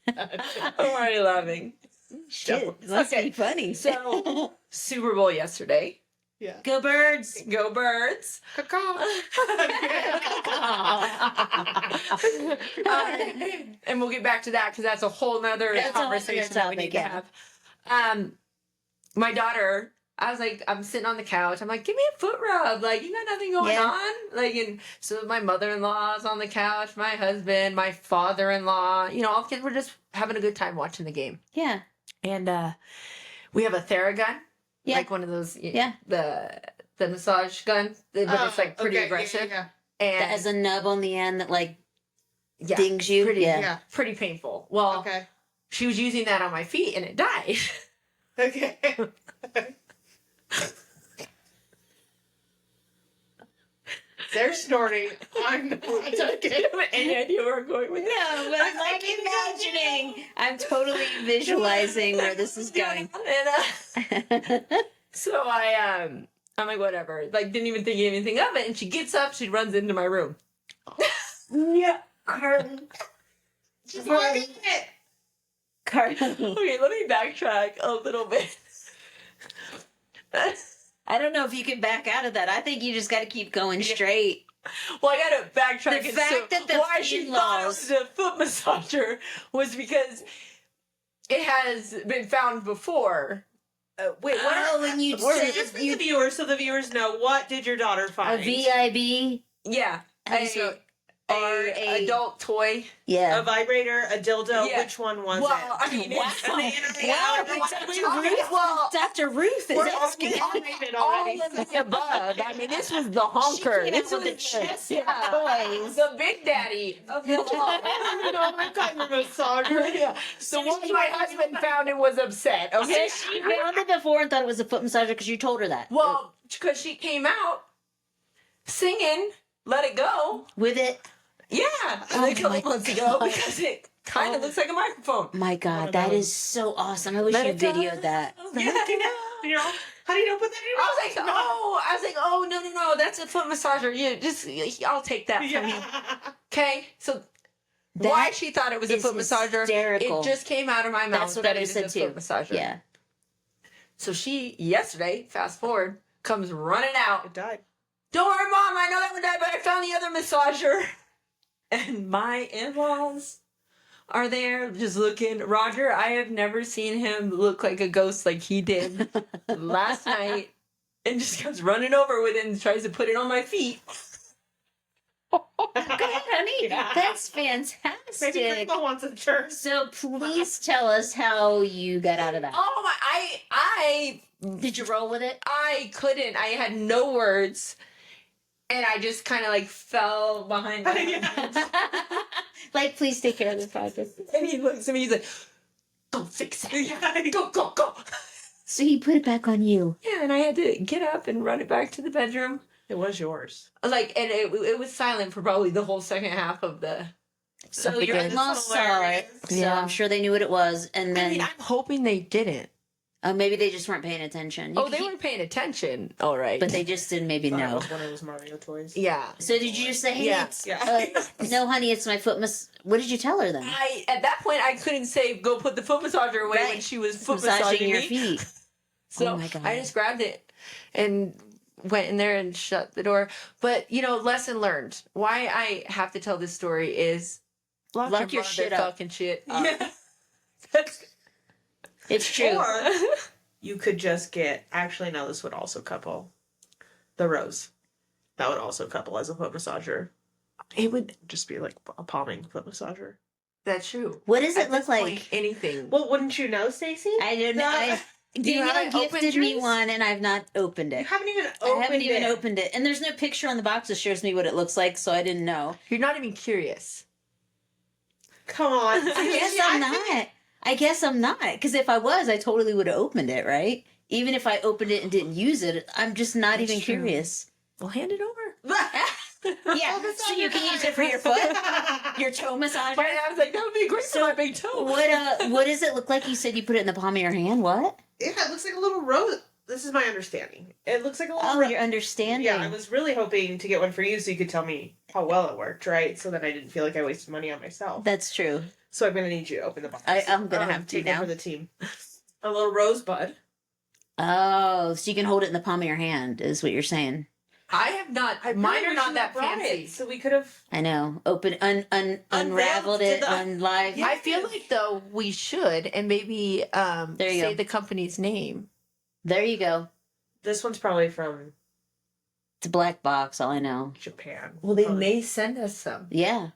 I'm already laughing. Shit, it must Okay, be funny. so- Super Bowl yesterday. Yeah. Go Birds! Go Birds. And we'll get back to that because that's a whole nother That's a whole conversation other that we topic, need to yeah. have. My daughter, I was like, I'm sitting on the couch. I'm like, give me a foot rub. Like, you got nothing going Yeah. on. Like, and so my mother-in-law's on the couch, my husband, my father-in-law. You know, all the kids were just having a good time watching the game. Yeah. And we have a Theragun, Yeah. like one of those. Yeah. The massage gun, but it's like pretty aggressive. Yeah. And That has a nub on the end that like yeah, dings you. pretty, yeah. Yeah. pretty painful. Well, Okay. she was using that on my feet and it died. Okay. They're snorting. I'm not Do you have any idea where I'm going with No, but I'm like imagining. I'm totally visualizing where this is going. And, so I'm like, whatever. Like, didn't even think anything of it. And she gets up, she runs into my room. Yeah, Carly. Just look at it. Carly. Okay, let me backtrack a little bit. I don't know if you can back out of that. I think you just got to keep going straight. Well, I gotta backtrack. The and fact that the why she thought it in-laws- was a foot massager was because it has been found before. Wait, what? Oh, and you Where- said Just for the viewers, so the viewers know, what did your daughter a find? VIB. Yeah, And a, so- a adult toy. Yeah. A vibrator, a dildo. Yeah. Which one was Well, it? I mean, Wow. it's And the internet- Wow, Okay, well, Dr. Ruth is We're asking. all it all already. of the above. I mean, this was the honker. She came This out was with the chest yeah, toys. the big daddy of the lot. I'm kind of a massager. Yeah. The one my husband found and was upset. Okay. She found it before and thought it was a foot massager because you told her that. Well, because she came out singing "Let It Go." With it. Yeah, Oh like a my couple months ago God. because it kind of looks like a microphone. My One God, of that those. is so awesome. I wish Let you it go. videoed that. Yeah, I know. And you're all, how do you know put that in your I was like, oh, no, that's a foot massager. You just, I'll take that from you. Yeah. Okay, so That why she thought it was a is foot massager? hysterical. It just came out of my mouth. That's what that I it is said a too. Foot massager. Yeah. So she yesterday, fast forward, comes running out. It died. Don't worry, Mom. I know that one died, but I found the other massager. And my in-laws are there just looking. Roger, I have never seen him look like a ghost like he did last night. And just comes running over with it and tries to put it on my feet. Go ahead, honey. Yeah. That's Maybe fantastic. Grandma wants a church. So please tell us how you got out of that. Oh my! Did you roll with it? I couldn't. I had no words, and I just kind of like fell behind. My Yeah. Like, please take care of this podcast. And he looks at me. He's like, "Go fix it. Yeah. Go." So he put it back on you. Yeah, and I had to get up and run it back to the bedroom. It was yours. Like, and it was silent for probably the whole second half of the. So That's your okay. in-laws saw it. So Yeah. I'm sure they knew what it was. And I then mean, I'm hoping they didn't. maybe they just weren't paying attention. You Oh, could they keep- weren't paying attention. All right. But they just didn't maybe Thought it know. was one of those Mario toys. Yeah. So did you just say, hey, Yeah. it's, Yeah. no, honey, it's my foot What did you tell her then? At that point I couldn't say go put the foot massager away when Right. she was foot Massaging massaging your me. feet. So Oh my God. I just grabbed it and went in there and shut the door. But lesson learned. Why I have to tell this story is Lock your shit up. fucking shit up. Yeah. It's true. Or you could just get. Actually, no. This would also couple the rose. That would also couple as a foot massager. It would. Just be like a palming foot massager. That's true. What does it At look this like? point, anything. Well, wouldn't you know, Stacey? I don't know. Do you Danielle have it open, gifted me Therese? one and I've not opened You it. haven't even I opened haven't even it. opened it. And there's no picture on the box that shows me what it looks like, so I didn't know. You're not even curious. Come on. I guess I'm not. Because if I was, I totally would have opened it, right? Even if I opened it and didn't use it, I'm just not That's even true. curious. Well, hand it over. Yeah, so you can use it for your foot, your toe massager. But I was like, that would be great for my big toe. What does it look like? You said you put it in the palm of your hand. What? Yeah, it looks like a little rose. This is my understanding. It looks like a little. Oh, your understanding. Yeah, I was really hoping to get one for you so you could tell me how well it worked, right? So that I didn't feel like I wasted money on myself. That's true. So I'm gonna need you to open the box. I'm gonna have to take now. over the team. A little rosebud. Oh, so you can hold it in the palm of your hand, is what you're saying. I have not. Mine are not that fancy. So we could have. I know. Unraveled it on live. Yeah. I feel like though we should, and maybe There you say go. the company's name. There you go. This one's probably from It's a black box. All I know. Japan. Well, they Probably. may send us some. Yeah.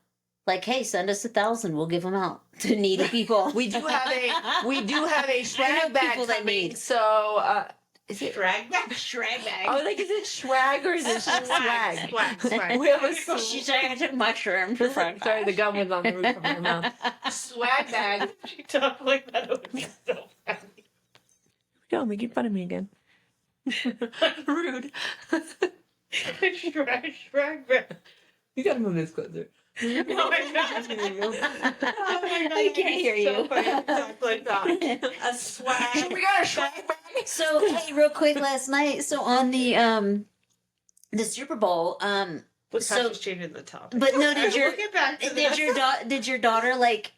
Like, hey, send us 1,000. We'll give them out to needy people. We do have a I swag know bag people that coming. need. So is it? Drag back. Shrag bag. I was like, is it swag or is it just swag? Swag. We have a swag. She's trying to take mushroom for fun. Sorry, the gum was on the roof of my mouth. Swag bag. She talked like that. It would be so funny. Don't making fun of me again. Rude. Shrag back. You gotta move this closer. Oh my god. Oh my god. I can't hear So you. funny. Talk like that. A swag. We got a swag bag. So, hey, real quick, last night, so on the Super Bowl, What's So- just changing the top? but no, did your We'll get back to did this. your daughter like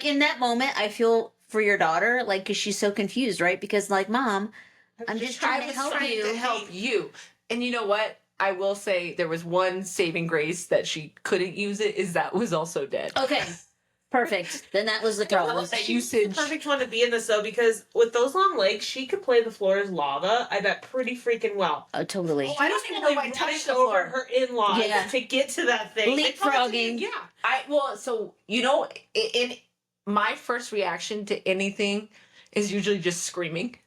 in that moment? I feel for your daughter, like, because she's so confused, right? Because like, mom, I'm just trying to help you. To help you. And you know what? I will say there was one saving grace that she couldn't use it. Is that was also dead. Okay, perfect. Then that was the problem. That She's the usage. perfect one to be in this though, because with those long legs, she could play the floor as lava. I bet pretty freaking well. Oh, totally. Oh, I don't even know if I touched the over floor. her in-laws Yeah. to get to that thing. They probably- Leapfrogging. Yeah. So you know, in my first reaction to anything is usually just screaming.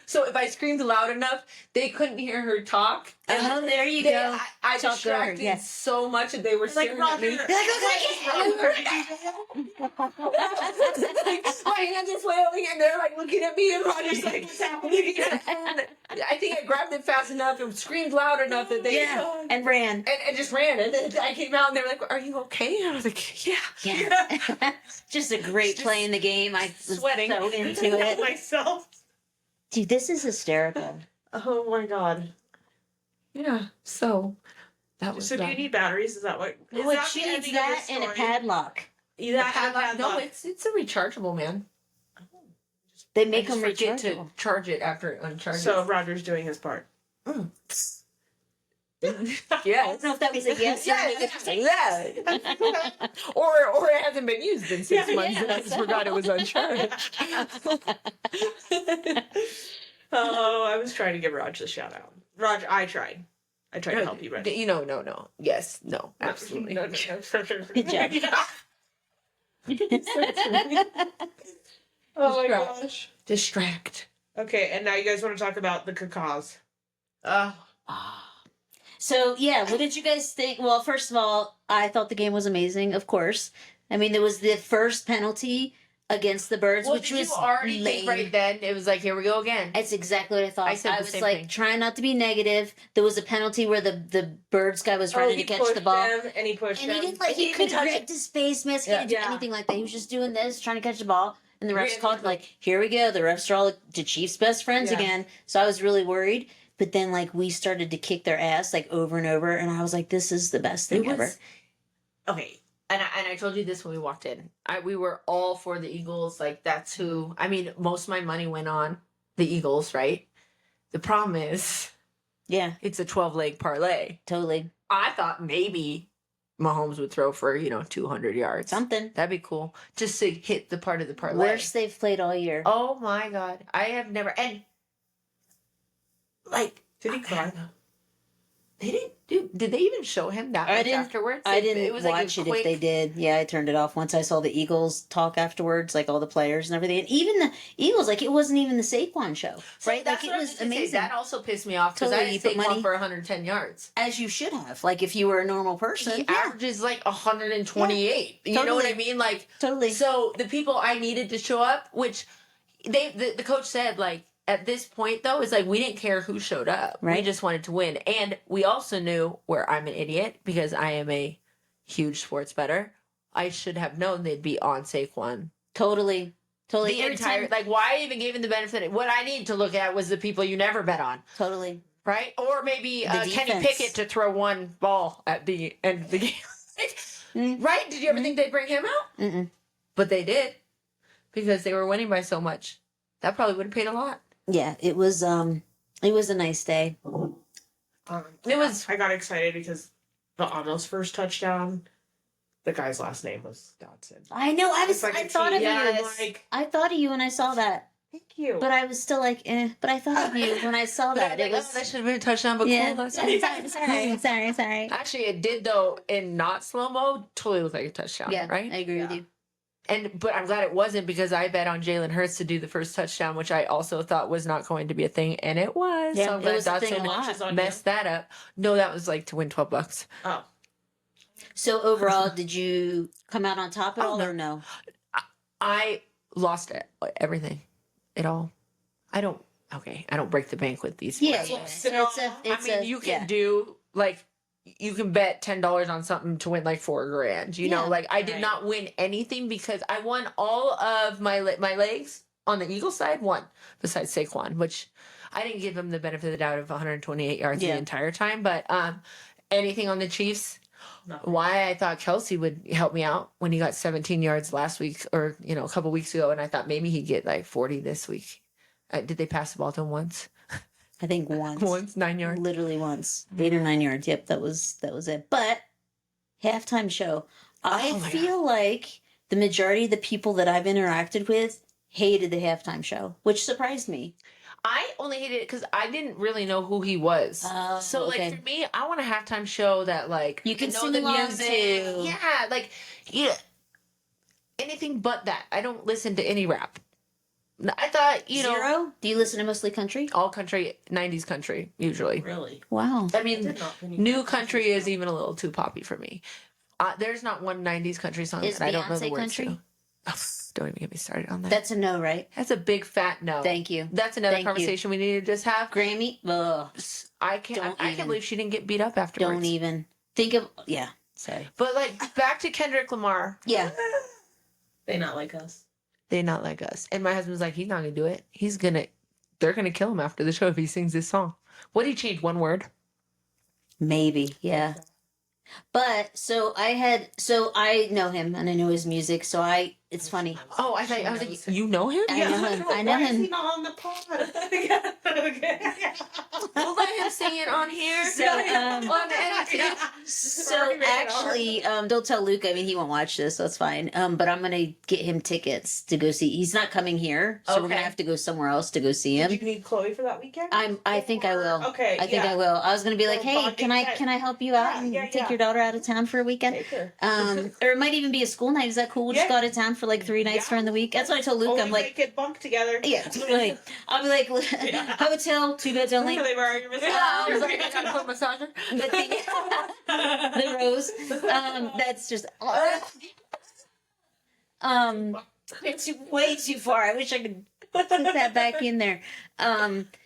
So if I screamed loud enough, they couldn't hear her talk. Oh, there you They- go. I Talk over her, distracted yes. so much that they were Like staring at me. Roger. My hands are flailing and they're like looking at me and Roger's like, what's happening? And I think I grabbed it fast enough and screamed loud enough that they Yeah, and ran. and just ran. And then I came out and they were like, are you okay? And I was like, yeah. Yeah. Just a great play in the game. I was Sweating. so into it. Myself. Dude, this is hysterical. Oh my god. Yeah. So that was So do you need batteries? Is that what? Is Well, that she the needs ending of the that and a story? padlock. Yeah, that and a No, padlock. it's a rechargeable, man. They I make just them forget to rechargeable. charge it after it uncharges. So Roger's doing his part. yeah. I don't know if that was a yes. Yeah. Or it hasn't been used in 6 Yeah, months yeah, and I just forgot it was uncharged. Oh, I was trying to give Roger a shout out. Roger, I tried. I tried to help you, Roger. You know, no. Yes, no, absolutely. No. Good job. Oh my Distract. gosh. Distract. Okay, and now you guys want to talk about the cacas. So yeah, what did you guys think? Well, first of all, I thought the game was amazing. Of course, I mean there was the first penalty against the Birds, Well, which did was you already think lame. right then? It was like, here we go again. That's exactly what I thought. I said the was same like thing. trying not to be negative. There was a penalty where the Birds guy was running to catch the ball. And he pushed And he him. didn't like, he didn't couldn't touch grab his face mask. He didn't do Yeah. anything like that. He was just doing this, trying to catch the ball. And the refs Really? called like, here we go. The refs are all like, the Chiefs' best friends Yeah. again. So I was really worried. But then like we started to kick their ass like over and over. And I was like, this is the best thing It ever. was okay. And I told you this when we walked in. We were all for the Eagles. Like that's who. I mean, most of my money went on the Eagles, right? The problem is Yeah, it's a 12-leg parlay. totally. I thought maybe Mahomes would throw for 200 yards. Something. That'd be cool, just to hit the part of the parlay. Worst they've played all year. Oh my god, I have never and like Did he I cry? don't know. They didn't. Did they even show him that I much didn't- afterwards? I It didn't was like a watch it quick- if they did. Yeah, I turned it off once I saw the Eagles talk afterwards, like all the players and everything. And even the Eagles, like it wasn't even the Saquon show, So right? that's Like what it I was just gonna say. amazing. That also pissed me off because Totally, I you had put Saquon money- for 110 yards. As you should have, like if you were a normal person. He Yeah, averages like 128. You know what I Totally. mean? Like totally. so the people I needed to show up, which the coach said, like at this point though, it's like we didn't care who showed up. We Right. just wanted to win. And we also knew, where I'm an idiot because I am a huge sports bettor, I should have known they'd be on Saquon. Totally. Totally. The Every entire time- like why I even gave him the benefit. What I need to look at was the people you never bet on. Totally. Right? Or maybe The Kenny defense. Pickett to throw one ball at the end of the game. Mm. Right? Did you ever think they'd bring him out? Mm-mm. But they did. Because they were winning by so much. That probably would have paid a lot. Yeah, it was a nice day. It was I got excited because the Amos first touchdown, the guy's last name was Dodson. I know. I It's like I a thought of team. you. Yeah, like, I thought of you when I saw that, thank you. but I was still like, eh. But I thought of you when I saw that. It was. that should have been a touchdown, but Yeah. cool. That's Sorry. Actually, it did though in not slow mo. Totally looked like a touchdown. Yeah, right. I agree with Yeah. you. But I'm glad it wasn't because I bet on Jalen Hurts to do the first touchdown, which I also thought was not going to be a thing, and it was. Yeah, so I'm it glad was a thing Dotson a lot. Watches on messed that up. No, that was like to win $12. Oh, So overall, did you come out on top at Oh, all no. or no? I lost it, everything, it all. I don't break the bank with these. Yeah, sports. yeah. You can do like you can bet $10 on something to win like $4,000. You know, Yeah. like I did Right. not win anything because I won all of my legs on the Eagles side. One besides Saquon, which I didn't give him the benefit of the doubt of 128 yards Yeah. the entire time. But anything on the Chiefs. nothing. Why I thought Kelsey would help me out when he got 17 yards last week or a couple weeks ago, and I thought maybe he'd get like 40 this week. Did they pass the ball to him once? I think once. Once, 9 yards. Literally once. 8 or 9 yards. Yep, that was it. But halftime show. I Oh my feel like the majority of the people that I've interacted with hated the halftime show, which surprised me. I only hated it because I didn't really know who he was. Oh, So okay. like for me, I want a halftime show that like You can know sing the along music. to. Yeah, like anything but that. I don't listen to any rap. I thought Zero? Do you listen to mostly country? all country, 90s country usually. Really? Wow. I mean, Did not think new that. country is even a little too poppy for me. There's not one 90s country song Is that I don't know the Beyonce words country? to. Oh, don't even get me started on that. That's a no, right? That's a big fat no. Thank you. That's another Thank you. conversation we need to just have. Grammy? Ugh. I can't. Don't I even. can't believe she didn't get beat up afterwards. Don't even. Think of. Yeah. Sorry. But like back to Kendrick Lamar. Yeah. They not like us. They not like us. And my husband's like, he's not gonna do it. They're gonna kill him after the show if he sings this song. What did he change? One word? Maybe. Yeah. But I know him and I know his music. So it's funny. Oh, I was like, you know him? I know him. I know Why is him. he not on the pod? Yeah, okay. We'll let him sing it on here. So, on the NXT. So Already made it actually, don't tell Luke. I mean, he won't watch this, so it's fine. But I'm gonna get him tickets to go see. He's not coming here, so we're gonna Okay. have to go somewhere else to go see him. Did you need Chloe for that weekend? I think I will. Okay. I think I will. I was gonna be like, Or hey, bonding can I time. help you out Yeah, and yeah, take yeah. your daughter out of town for a weekend? Take her. Or it might even be a school night. Is that cool? We'll just Yeah. go out of town for like 3 nights Yeah. during the week. That's what I told Luke. Only I'm like, get bunk together. yeah, totally. I'll be like, Yeah. hotel, 2 beds only. They were arguing with I was like, I got a foot massager. But the rose. That's just it's way too far. I wish I could put that back in there.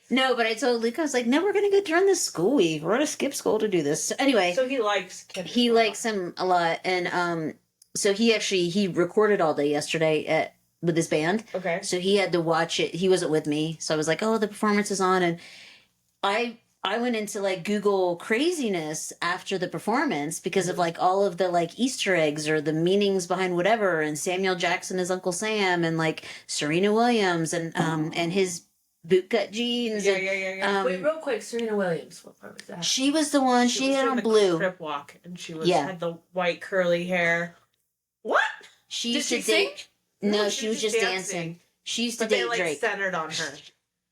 No, but I told Luke, I was like, no, we're gonna go during the school week. We're gonna skip school to do this. So anyway, So he likes Kendrick he Lamar. likes him a lot, and so he recorded all day yesterday with his band. Okay. So he had to watch it. He wasn't with me, so I was like, "Oh, the performance is on," and I went into like Google craziness after the performance because of like all of the like Easter eggs or the meanings behind whatever, and Samuel Jackson as Uncle Sam, and like Serena Williams, and his bootcut jeans. Yeah, and, yeah, yeah, yeah. Wait, real quick, Serena Williams. What part was that? she was the one. She was had doing on the blue. Crip walk, and she was Yeah. had the white curly hair. What? She Did used she to sing? date. No, she was just dancing. She used to But they date like Drake, centered on her.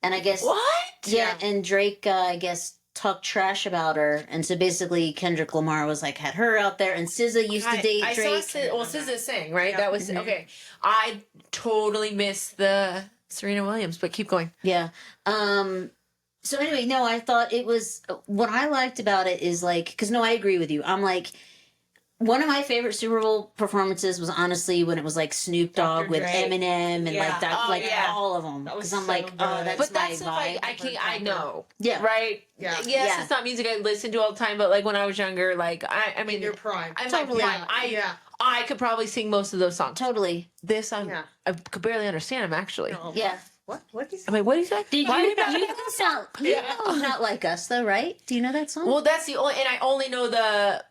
and I guess What? yeah, Yeah. and Drake, I guess, talked trash about her, and so basically Kendrick Lamar was like had her out there, and SZA used to date I Drake. saw SZA sing, right? Yeah. That was Mhm. okay. I totally missed the Serena Williams, but keep going. Yeah. So anyway, no, I thought it was what I liked about it is like, because no, I agree with you. I'm like, one of my favorite Super Bowl performances was honestly when it was like Snoop Dogg Dr. with Dre. Eminem and Yeah. like that, Oh, like yeah. all of them. That was Because I'm so like, good. oh, that's But my that's stuff vibe. I know. Yeah. Right? Yeah. Yes, Yeah. it's not music I listen to all the time, but like when I was younger, like I In mean, your prime. I'm Totally. like, I could probably sing most of those songs. Totally. This Yeah. I could barely understand them actually. No. Yeah. What? What is? I'm like, what do you say? Did Why you, are we you back? know sound, you Yeah. know Not Like Us though, right? Do you know that song? Well, that's the only, and I only know the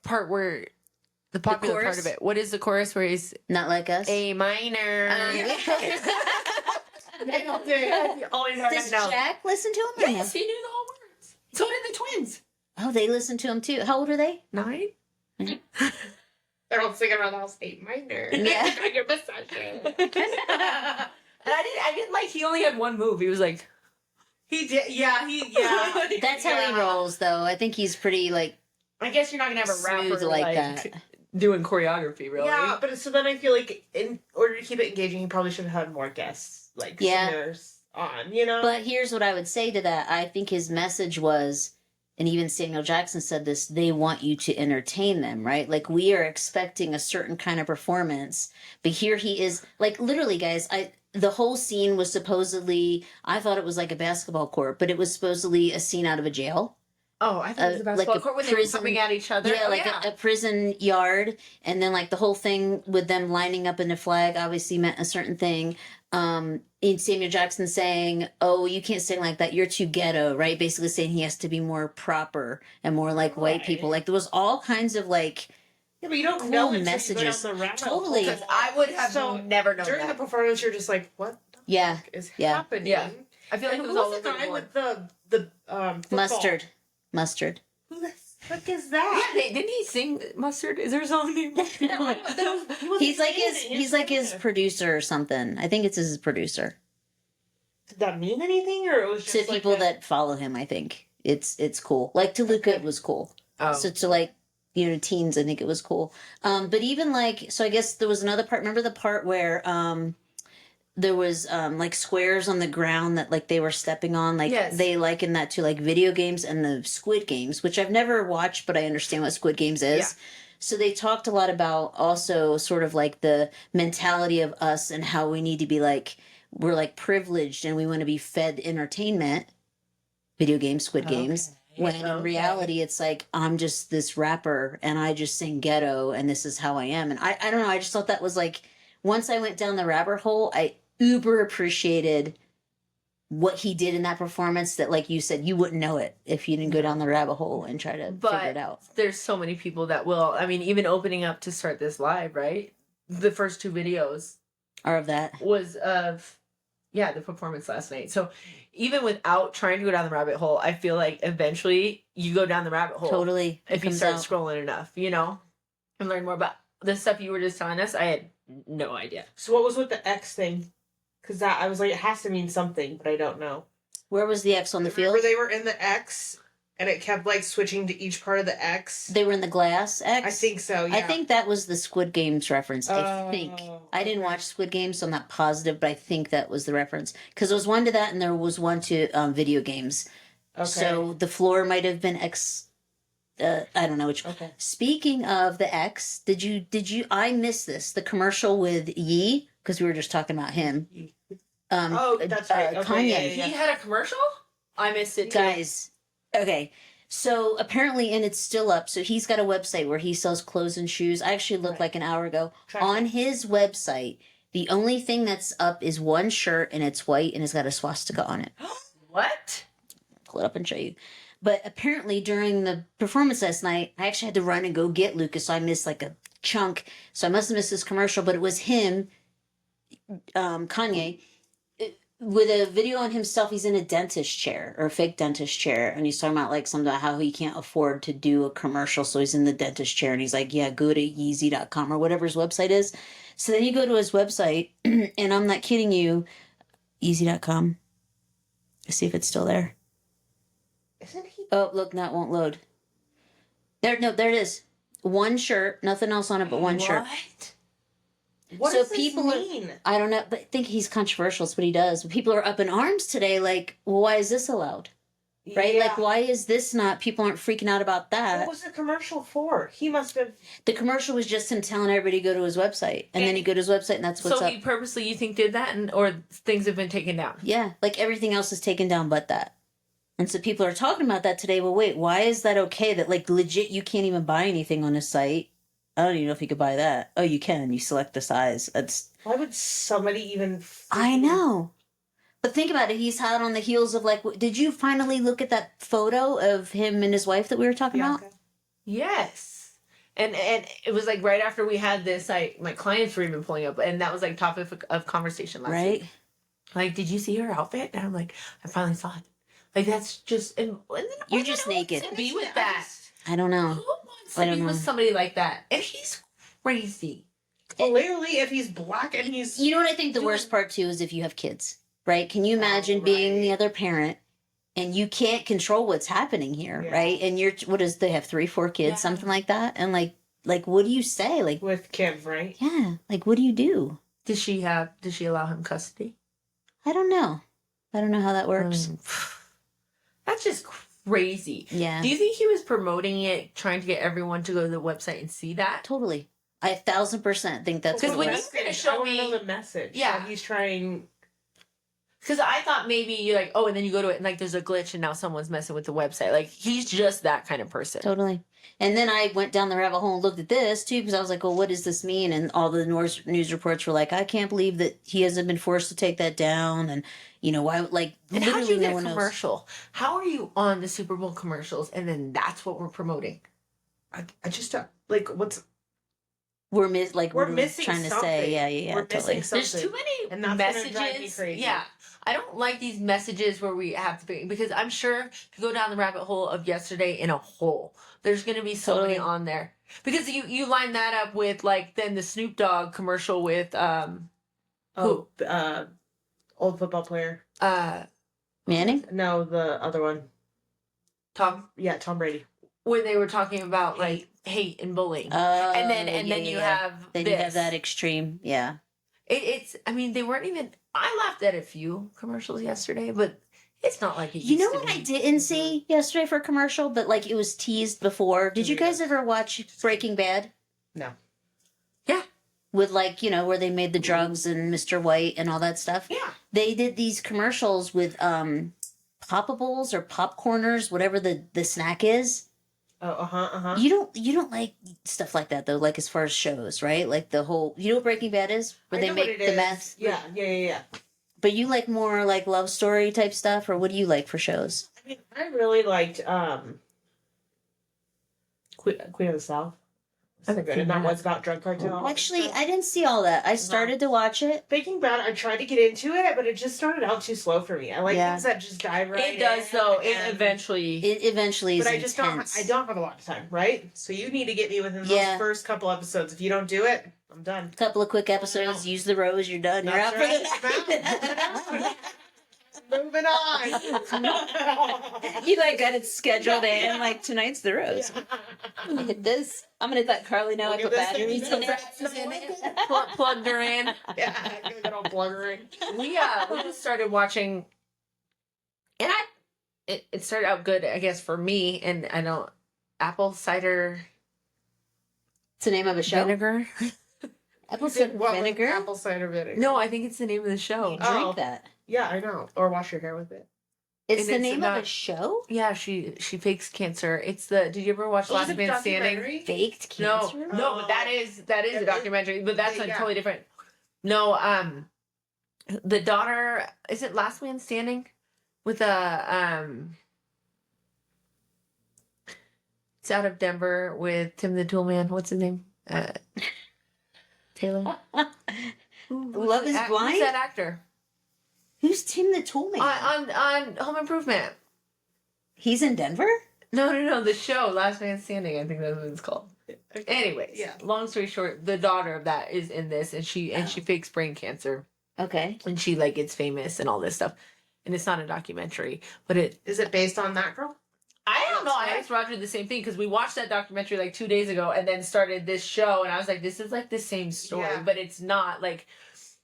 part where the popular part chorus? of it. What is the chorus where he's Not Like Us. A minor? Does Jack listen to him? Or no? Yes, he knew the whole words. So did the twins. Oh, they listen to him too. How old are they? 9. They're all singing around the house. 8 minor. Yeah. Your possession. And I didn't like. He only had one move. He was like, He did. Yeah. Yeah. That's how he rolls, though. I think he's pretty like I guess you're not gonna have a rapper smooth like that. doing choreography, really. Yeah, but so then I feel like in order to keep it engaging, he probably should have had more guests, like Yeah. singers on. You know. But here's what I would say to that. I think his message was, and even Samuel Jackson said this, they want you to entertain them, right? Like we are expecting a certain kind of performance, but here he is, like literally, guys, the whole scene was supposedly, I thought it was like a basketball court, but it was supposedly a scene out of a jail. Oh, I thought it was a like basketball a court when they were prison- coming at each other. Yeah, Oh, like a prison yard, and then like the whole thing with them lining up in the flag obviously meant a certain thing. In Samuel Jackson saying, "Oh, you can't sing like that. You're too ghetto," right? Basically saying he has to be more proper and more like white Right. people. Like there was all kinds of like yeah, but you don't cool know until messages. You go down the rabbit Totally. hole. Because I would have So, never known During that. the performance, you're just like, what the yeah, fuck is Yeah. happening? Yeah. I feel like And it who was all was over the the guy board. with the football? mustard. Who the fuck is Yeah, that? didn't he sing Mustard? Is there a song named Mustard? He's like his producer or something. I think it's his producer. Did that mean anything, or it was just To like people a- that follow him, I think it's cool. Like to Luca, it was cool. Oh. So to like teens, I think it was cool. But even like, so I guess there was another part. Remember the part where there was like squares on the ground that like they were stepping on? Like Yes. they liken that to like video games and the Squid Games, which I've never watched, but I understand what Squid Games is. Yeah. So they talked a lot about also sort of like the mentality of us and how we need to be like, we're like privileged and we want to be fed entertainment, video games, Squid Games. When in Okay. reality, it's like, I'm just this rapper and I just sing ghetto and this is how I am. And I don't know, I just thought that was like, once I went down the rabbit hole, I uber appreciated what he did in that performance that, like you said, you wouldn't know it if you didn't go down the rabbit hole and try to figure But it out. there's so many people that will. I mean, even opening up to start this live, right? The first 2 videos Or of that. was of the performance last night. So even without trying to go down the rabbit hole, I feel like eventually you go down the rabbit hole. Totally. It If you comes start out. scrolling enough, and learn more about the stuff you were just telling us. I had no idea. So what was with the X thing? Because that I was like, it has to mean something, but I don't know. Where was the X on the field? Remember they were in the X, and it kept like switching to each part of the X. They were in the glass X? I think so. Yeah. I think that was the Squid Games reference. I Oh, think. I didn't okay. watch Squid Games, so I'm not positive, but I think that was the reference. Because there was one to that, and there was one to video games. Okay. So the floor might have been X. I don't know which. Okay. Speaking of the X, did you? I missed this. The commercial with Yee, because we were just talking about him. Oh, that's right. Okay, Kanye. yeah, yeah. He had a commercial. I missed it too. Guys, okay. So apparently, and it's still up. So he's got a website where he sells clothes and shoes. I actually looked Right. like an hour ago. Track On his website, the only thing that's up is one shirt, and it's white, and it's got a swastika on it. What? Pull it up and show you. But apparently, during the performance last night, I actually had to run and go get Lucas, so I missed like a chunk. So I must have missed this commercial, but it was him, Kanye, with a video on himself. He's in a dentist chair or a fake dentist chair, and he's talking about like something about how he can't afford to do a commercial, so he's in the dentist chair, and he's like, yeah, go to Yeezy.com or whatever his website is. So then you go to his website, and I'm not kidding you, Yeezy.com. See if it's still there. Isn't he? Oh, look, that won't load. There it is. One shirt, nothing else on it but one shirt. What? What So does this people are- mean? I don't know, but I think he's controversial. It's what he does. But people are up in arms today. Like, well, why is this allowed? right? Yeah. Like, why is this not? People aren't freaking out about that. What was the commercial for? He must have. The commercial was just him telling everybody to go to his website, and then he go to his website, and that's what's So up. he purposely, you think, did that, or things have been taken down? Yeah, like everything else is taken down but that. And so people are talking about that today. Well, wait, why is that okay? That like legit, you can't even buy anything on his site. I don't even know if you could buy that. Oh, you can. You select the size. That's. Why would somebody even? I know. But think about it. He's hot on the heels of like. Did you finally look at that photo of him and his wife that we were talking about? Yes. And it was like right after we had this, my clients were even pulling up, and that was like topic of conversation last Right. week. Like, did you see her outfit? And I'm like, I finally saw it. Like, that's just and then You're who just wants naked. to be with that. I don't know. Who wants I to don't be with know. somebody like that? And he's crazy. Clearly, if he's black and he's. You know what I think the worst part too is if you have kids, right? Can you imagine being the other parent and you can't control what's happening here, Yeah. right? And you're what is they have 3-4 kids, Yeah. something like that, and like what do you say? Like, With Kim, right? yeah, like what do you do? Did she allow him custody? I don't know. I don't know how that works. That's just crazy. Yeah, Do you think he was promoting it, trying to get everyone to go to the website and see that? totally. I 1000% think that's Because what when it you was. were gonna I show wanna know me, the message. Yeah. that he's trying. because I thought maybe you're like, oh, and then you go to it and like there's a glitch and now someone's messing with the website. Like he's just that kind of person. Totally. And then I went down the rabbit hole and looked at this too because I was like, well, what does this mean? And all the news reports were like, I can't believe that he hasn't been forced to take that down. And, you know, why, like, And how do literally you no get a one knows. commercial? How are you on the Super Bowl commercials and then that's what we're promoting? I just like what's We're We're missing trying to something. say, yeah, We're totally. missing There's something. too many And that's messages. gonna drive me crazy. Yeah. I don't like these messages where we have to be because I'm sure if you go down the rabbit hole of yesterday in a hole, there's gonna be so many Totally. on there. Because you line that up with like then the Snoop Dogg commercial with Oh, old football player. Manning? No, the other one. Tom Yeah, Tom Brady. when they were talking about like hate and bullying. And then you have Then this. you have that extreme. Yeah. It's I mean they weren't even I laughed at a few commercials yesterday, but it's not like it You used know to what be. I didn't see yesterday for a commercial, but like it was teased before. Did you guys ever watch Breaking Bad? No. Yeah. With like, you know, where they made the drugs and Mr. White and all that stuff? Yeah. They did these commercials with poppables or popcorners, whatever the snack is. Oh, uh-huh. You don't like stuff like that though, like as far as shows, right? Like the whole you know what Breaking Bad is? Where I they know make what it the is. meth. Yeah. But you like more like love story type stuff, or what do you like for shows? I mean, I really liked Queen of the South. So haven't good. seen And that that. was about drug cartel. Actually, I didn't see all that. I started to watch it. Breaking Bad, I tried to get into it, but it just started out too slow for me. I like Yeah. things that just dive right It does in, though. It and- eventually It eventually is But I just don't. intense. I don't have a lot of time, right? So you need to get me within those Yeah. first couple episodes. If you don't do it, I'm done. Couple of quick episodes, use the rose, you're done. You're out That's for right. the night. Moving on. You like got it scheduled in, like tonight's the rose. I'm gonna hit this. I'm gonna hit that Carly now. I Look put at this batteries thing. in it. plugged her in. Yeah, good old plugger in. We just started watching, and it started out good, I guess, for me. And I don't apple cider It's the name of a show. vinegar. Apple cider What with vinegar. apple cider vinegar. No, I think it's the name of the show. You Oh. drink that. Yeah, I know. Or wash your hair with it. It's And the it's name of not- a show. Yeah, she fakes cancer. It's the. Did you ever watch Last Man Standing? Faked No, cancer. no, but that is a documentary, but that's like Yeah. totally different. No, the daughter is it Last Man Standing with it's out of Denver with Tim the Toolman. What's his name? Taylor. Love is Who's Blind. that actor? Who's Tim the Toolman? On Home Improvement. He's in Denver. No, the show Last Man Standing. I think that's what it's called. Anyways, Yeah. long story short, the daughter of that is in this, and she fakes brain cancer, Okay. and she like gets famous and all this stuff, and it's not a documentary, but it. Is it based on that girl? I don't know. I Right. asked Roger the same thing because we watched that documentary like 2 days ago, and then started this show, and I was like, this is like the same story, Yeah. but it's not. Like,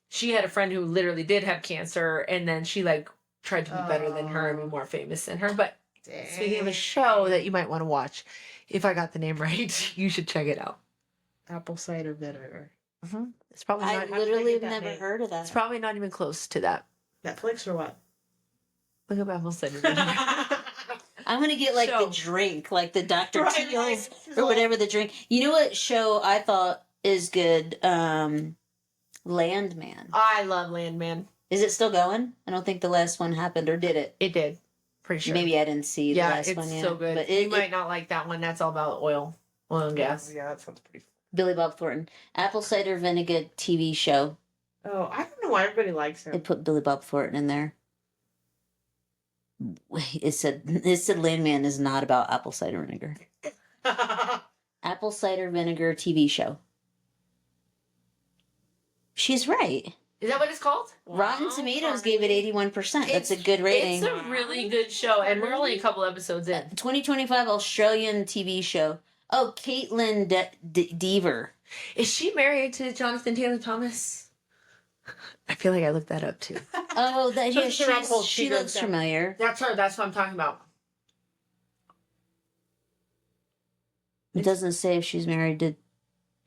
she had a friend who literally did have cancer, and then she like tried to be better than her and be more famous than her, but Speaking of a show that you might want to watch, if I got the name right, you should check it out. Apple cider vinegar. It's probably I not. literally have that never name? heard of that. It's probably not even close to that. Netflix or what? Look up apple cider vinegar. I'm gonna get like Show. the drink, like the Dr. Right, Teal's right. or whatever the drink. You know what show I thought is good? Landman. I love Landman. Is it still going? I don't think the last one happened, or did it? It did. Pretty sure. Maybe I didn't see the Yeah, last it's one yet. so good. But You might not like that one. That's all about oil and gas. Yeah, that sounds pretty. Billy Bob Thornton. Apple cider vinegar TV show. Oh, I don't know why everybody likes They him. put Billy Bob Thornton in there. It said Landman is not about apple cider vinegar. Apple cider vinegar TV show. She's right. Is that what it's called? Rotten Tomatoes gave it 81%. That's a good rating. It's a really good show, and we're only a couple episodes in. 2025 Australian TV show. Oh, Caitlin Deaver. Is she married to Jonathan Taylor Thomas? I feel like I looked that up too. Oh, that yeah, Just around the whole she Chico looks stuff. familiar. That's her. That's what I'm talking about. It doesn't say if she's married to.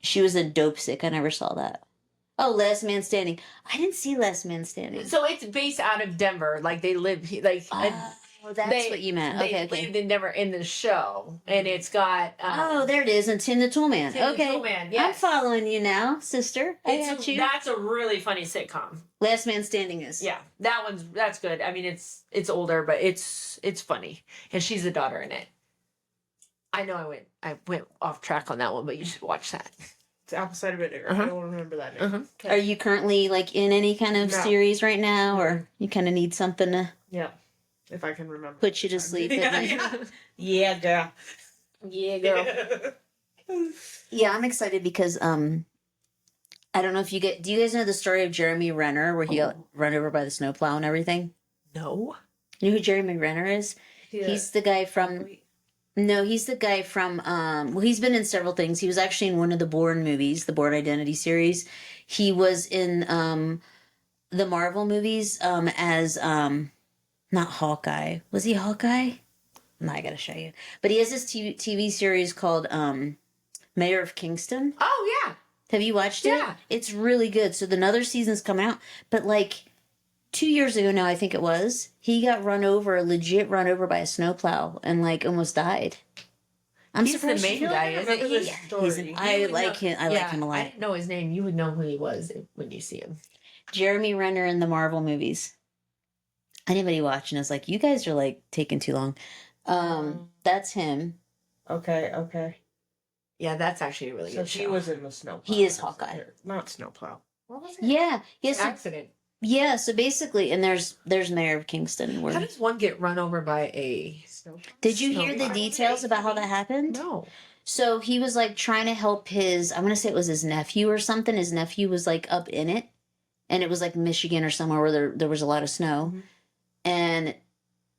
She was in Dope Sick. I never saw that. Oh, Last Man Standing. I didn't see Last Man Standing. So it's based out of Denver. Like they live, like Oh, that's they- what you meant. they Okay, okay. lived in Denver in the show, and it's got. Oh, there it is. And Tim the Toolman. Tim the Okay. Toolman, I'm yes. following you now, sister. I got you. That's a really funny sitcom. Last Man Standing is. Yeah, that's good. I mean, it's older, but it's funny, and she's a daughter in it. I know I went off track on that one, but you should watch that. It's apple cider vinegar. Uh-huh. I don't remember that name. Are you currently like in any kind of No. series right now, or you kind of need something to Yeah, if I can remember. put you to sleep at night? Yeah, yeah. Yeah, girl. Yeah, I'm excited because I don't know if do you guys know the story of Jeremy Renner where he got run over by the snowplow and everything? No. You know who Jeremy Renner is? He's the guy from he's the guy from well, he's been in several things. He was actually in one of the Bourne movies, the Bourne Identity series. He was in the Marvel movies as not Hawkeye. Was he Hawkeye? No, I gotta show you. But he has this TV series called Mayor of Kingston. Oh yeah. Have you watched it? Yeah. It's really good. So another season's coming out. But like 2 years ago now, I think it was, he got legit run over by a snowplow and like almost died. I'm He's the surprised. main guy, isn't remember he? this He's story. I like him. I like him a I lot. didn't know his name. You would know who he was when you see him. Jeremy Renner in the Marvel movies. Anybody watching is like, you guys are like taking too long. That's him. Okay. Yeah, that's actually a really So good he show. was in the snowplow. He is Hawkeye. Not snowplow. What was it? Yeah. Yes. Accident. Yeah. So basically, and there's Mayor of Kingston. How Where does one get run over by a? Snowplow. did you hear the Snowplow. details about how that happened? No. So he was like trying to help his, I want to say it was his nephew or something. His nephew was like up in it, and it was like Michigan or somewhere where there was a lot of snow. Mhm. And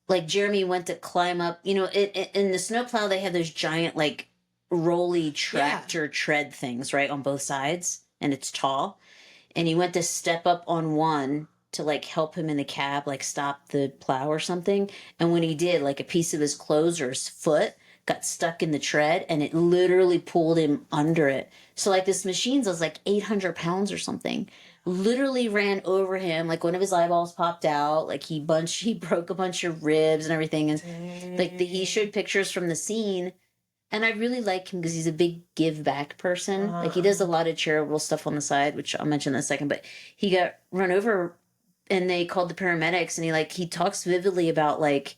like Jeremy went to climb up, you know, in the snowplow, they have those giant like rolly tractor tread things, right, on both sides, and it's tall. And he went to step up on one to like help him in the cab, like stop the plow or something. And when he did, like a piece of his clothes or his foot got stuck in the tread and it literally pulled him under it. So like this machine's was like 800 pounds or something. Literally ran over him, like one of his eyeballs popped out, like he broke a bunch of ribs and everything. And like he showed pictures from the scene. And I really like him because he's a big give back person. Like he does a lot of charitable stuff on the side, which I'll mention in a second. But he got run over and they called the paramedics, and he talks vividly about like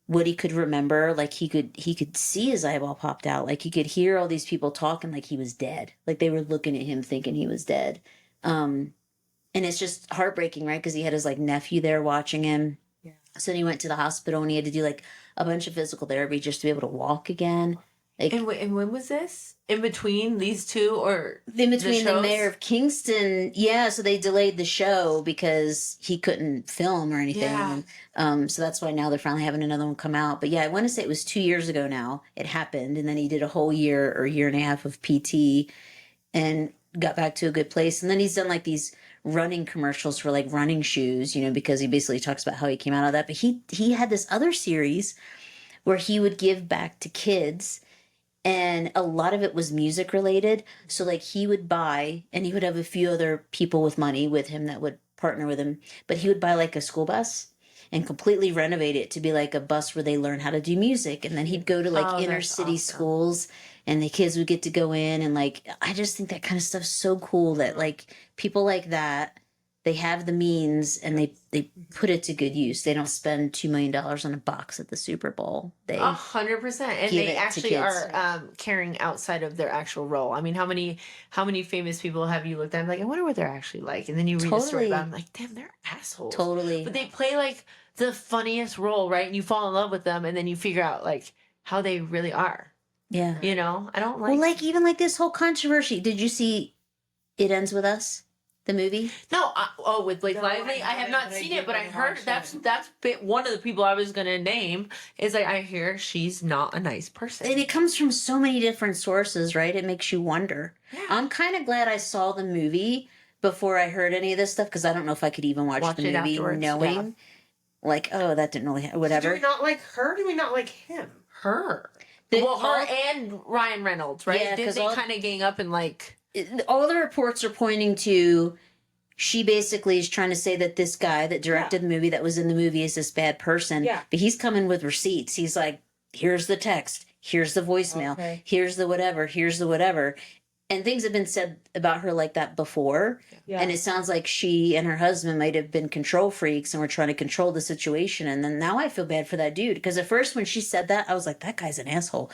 what he could remember. Like he could see his eyeball popped out. Like he could hear all these people talking like he was dead. Like they were looking at him thinking he was dead. And it's just heartbreaking, right? Because he had his like nephew there watching him. Yeah. So then he went to the hospital and he had to do like a bunch of physical therapy just to be able to walk again. Like And when was this? In between these two, or in between the shows? mayor of Kingston, yeah. So they delayed the show because he couldn't film or anything. Yeah. And, so that's why now they're finally having another one come out. But yeah, I want to say it was 2 years ago now. It happened, and then he did a whole year or year and a half of PT, and got back to a good place. And then he's done like these running commercials for like running shoes, you know, because he basically talks about how he came out of that. But he had this other series where he would give back to kids, and a lot of it was music related. So like he would buy, and he would have a few other people with money with him that would partner with him, but he would buy like a school bus and completely renovate it to be like a bus where they learn how to do music. And then he'd go to like Oh, inner that's city awesome. schools, and the kids would get to go in, and like I just think that kind of stuff's so cool that like people like that, they have the means and they put it to good use. They don't spend $2 million on a box at the Super Bowl. They 100%, and give they it to actually kids. are caring outside of their actual role. I mean, how many famous people have you looked at? Like, I wonder what they're actually like, and then you read a story Totally. about them, like, damn, they're assholes. totally. But they play like the funniest role, right? And you fall in love with them, and then you figure out like how they really are. Yeah. You know, I don't like. Well, like even like this whole controversy. Did you see It Ends With Us, the movie? No, with Blake No, Lively, I I have not haven't, but I seen do it, but I wanna heard watch that's it. one of the people I was gonna name is like I hear she's not a nice person. And it comes from so many different sources, right? It makes you wonder. Yeah. I'm kind of glad I saw the movie before I heard any of this stuff, because I don't know if I could even watch the it movie afterwards, knowing, like, oh, that didn't really Do whatever. we not like her? Do we not like him? Her. The- Well, her all- and Ryan Reynolds, right? Yeah, Did 'cause they all- kind of gang up and like? All the reports are pointing to, she basically is trying to say that this guy that directed the movie, that was in the movie, is this bad person. Yeah. But he's coming with receipts. He's like, here's the text, here's the voicemail, Okay. here's the whatever, here's the whatever. And things have been said about her like that before. Yeah. And it sounds like she and her husband might have been control freaks and were trying to control the situation. And then now I feel bad for that dude. Because at first when she said that, I was like, that guy's an asshole.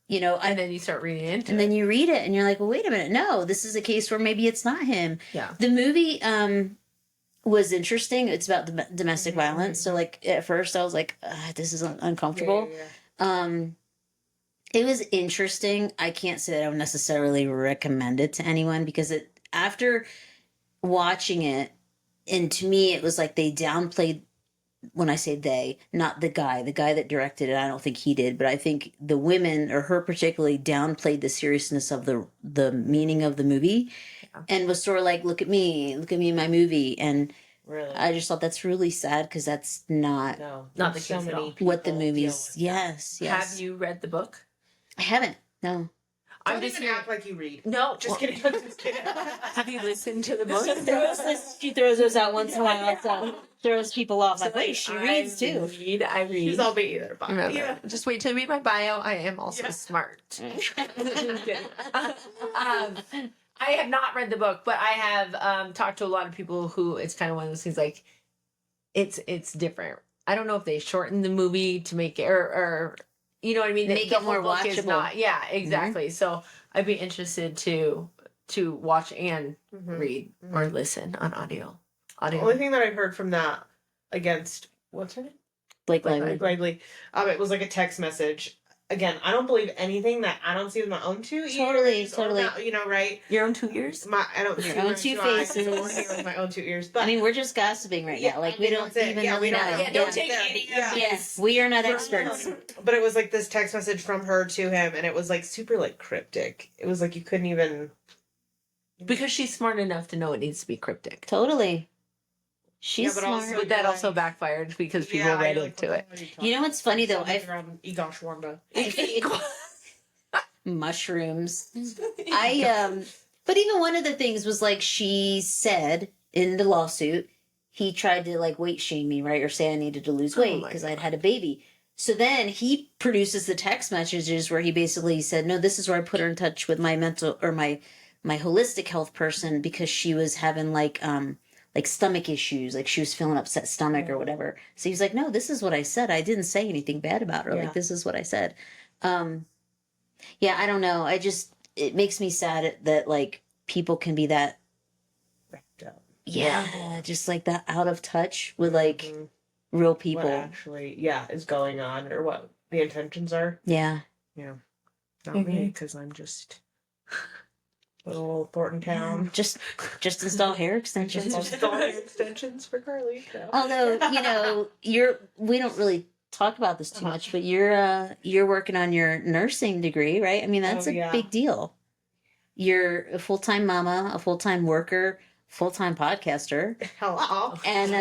You know, And then you start reading into and it. then you read it and you're like, well, wait a minute. No, this is a case where maybe it's not him. Yeah. The movie was interesting. It's about domestic Mhm. violence. So, like, at first I was like, this is uncomfortable. Yeah. It was interesting. I can't say that I would necessarily recommend it to anyone, because after watching it, and to me, it was like they downplayed. When I say they, not the guy that directed it, I don't think he did, but I think the women, or her particularly, downplayed the seriousness of the meaning of the movie, and was sort of like, look at me in my movie. And Really? I just thought that's really sad, because that's not No. Not There's the case at all. what the people movie's. deal with that. Yes. Have you read the book? I haven't. No. I'm Don't just even here. act like you read. No, Just well, kidding. I'm just kidding. Have you listened to the book? She throws those out once in a while. So throws people off. Like, So, wait, she reads too. I read. She's all me either. But Remember, yeah. just wait till you read my bio. I am also Yeah. smart. I have not read the book, but I have talked to a lot of people who it's kind of one of those things like it's different. I don't know if they shortened the movie to make it or you know what I mean. Make The it more whole book is watchable. not. Yeah, exactly. So I'd be interested to watch and Mhm. read or listen on audio. The only thing that I've heard from that against what's her name? Blake Like, Lively. Lively. It was like a text message. Again, I don't believe anything that I don't see with my own 2 ears. Totally, or totally. not, you know, right? Your own 2 years. I don't Your see own my 2 eyes, faces. I don't hear with my own 2 ears. But I mean, we're just gossiping right Yeah, now. Like, I we mean, don't that's it. even Yeah, really we know. don't- Yeah, don't Yeah. take any Yeah. of Yes, we are not experts. But it was like this text message from her to him, and it was like super like cryptic. It was like you couldn't even. Because she's smart enough to know it needs to be cryptic. Totally. She's Yeah, but smart. also- But that you're also like- backfired because people Yeah, read you're like, into it. what are talking You know what's funny, though? Something around Egon Schwarber. Mushrooms. But even one of the things was like, she said in the lawsuit, he tried to like weight shame me, right? Or say I needed to lose Oh weight my because I'd had a baby. So then he produces the text messages where he basically said, no, this is where I put her in touch with my mental or my holistic health person, because she was having like stomach issues, like she was feeling upset stomach or whatever. So he's like, no, this is what I said. I didn't say anything bad about her. Yeah. Like, this is what I said. Yeah, I don't know. It makes me sad that like people can be that, Wrapped up. yeah, just like that out of touch with like Mhm. real What people. actually, is going on, or what the intentions are. Yeah. Yeah, not me, Mhm. because I'm just little old Thornton town. Just install hair Just extensions. installing extensions for Carly. So. Although, we don't really talk about this too much, but you're working on your nursing degree, right? I mean, that's Oh, a yeah. big deal. You're a full-time mama, a full-time worker, full-time podcaster. Hello. And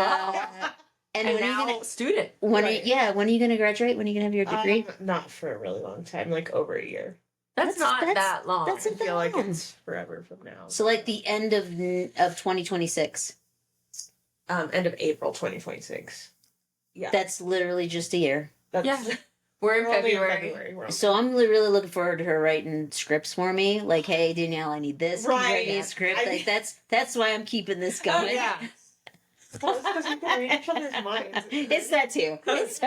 And And when are you now gonna student. when Right. when are you gonna graduate? When are you gonna have your degree? Not for a really long time, like over a year. That's not that long. that's I a- feel like long. it's forever from now. So like the end of 2026. End of April 2026. Yeah. That's literally just a year. That's, Yeah. We're in we're only February. We're So I'm really looking forward to her writing scripts for me. Like, hey Danielle, I need this. Can you write me a Right. script. I Like mean- that's why I'm keeping this Oh, going. yeah. Well, it's 'cause we can read each other's minds. It's that too. It's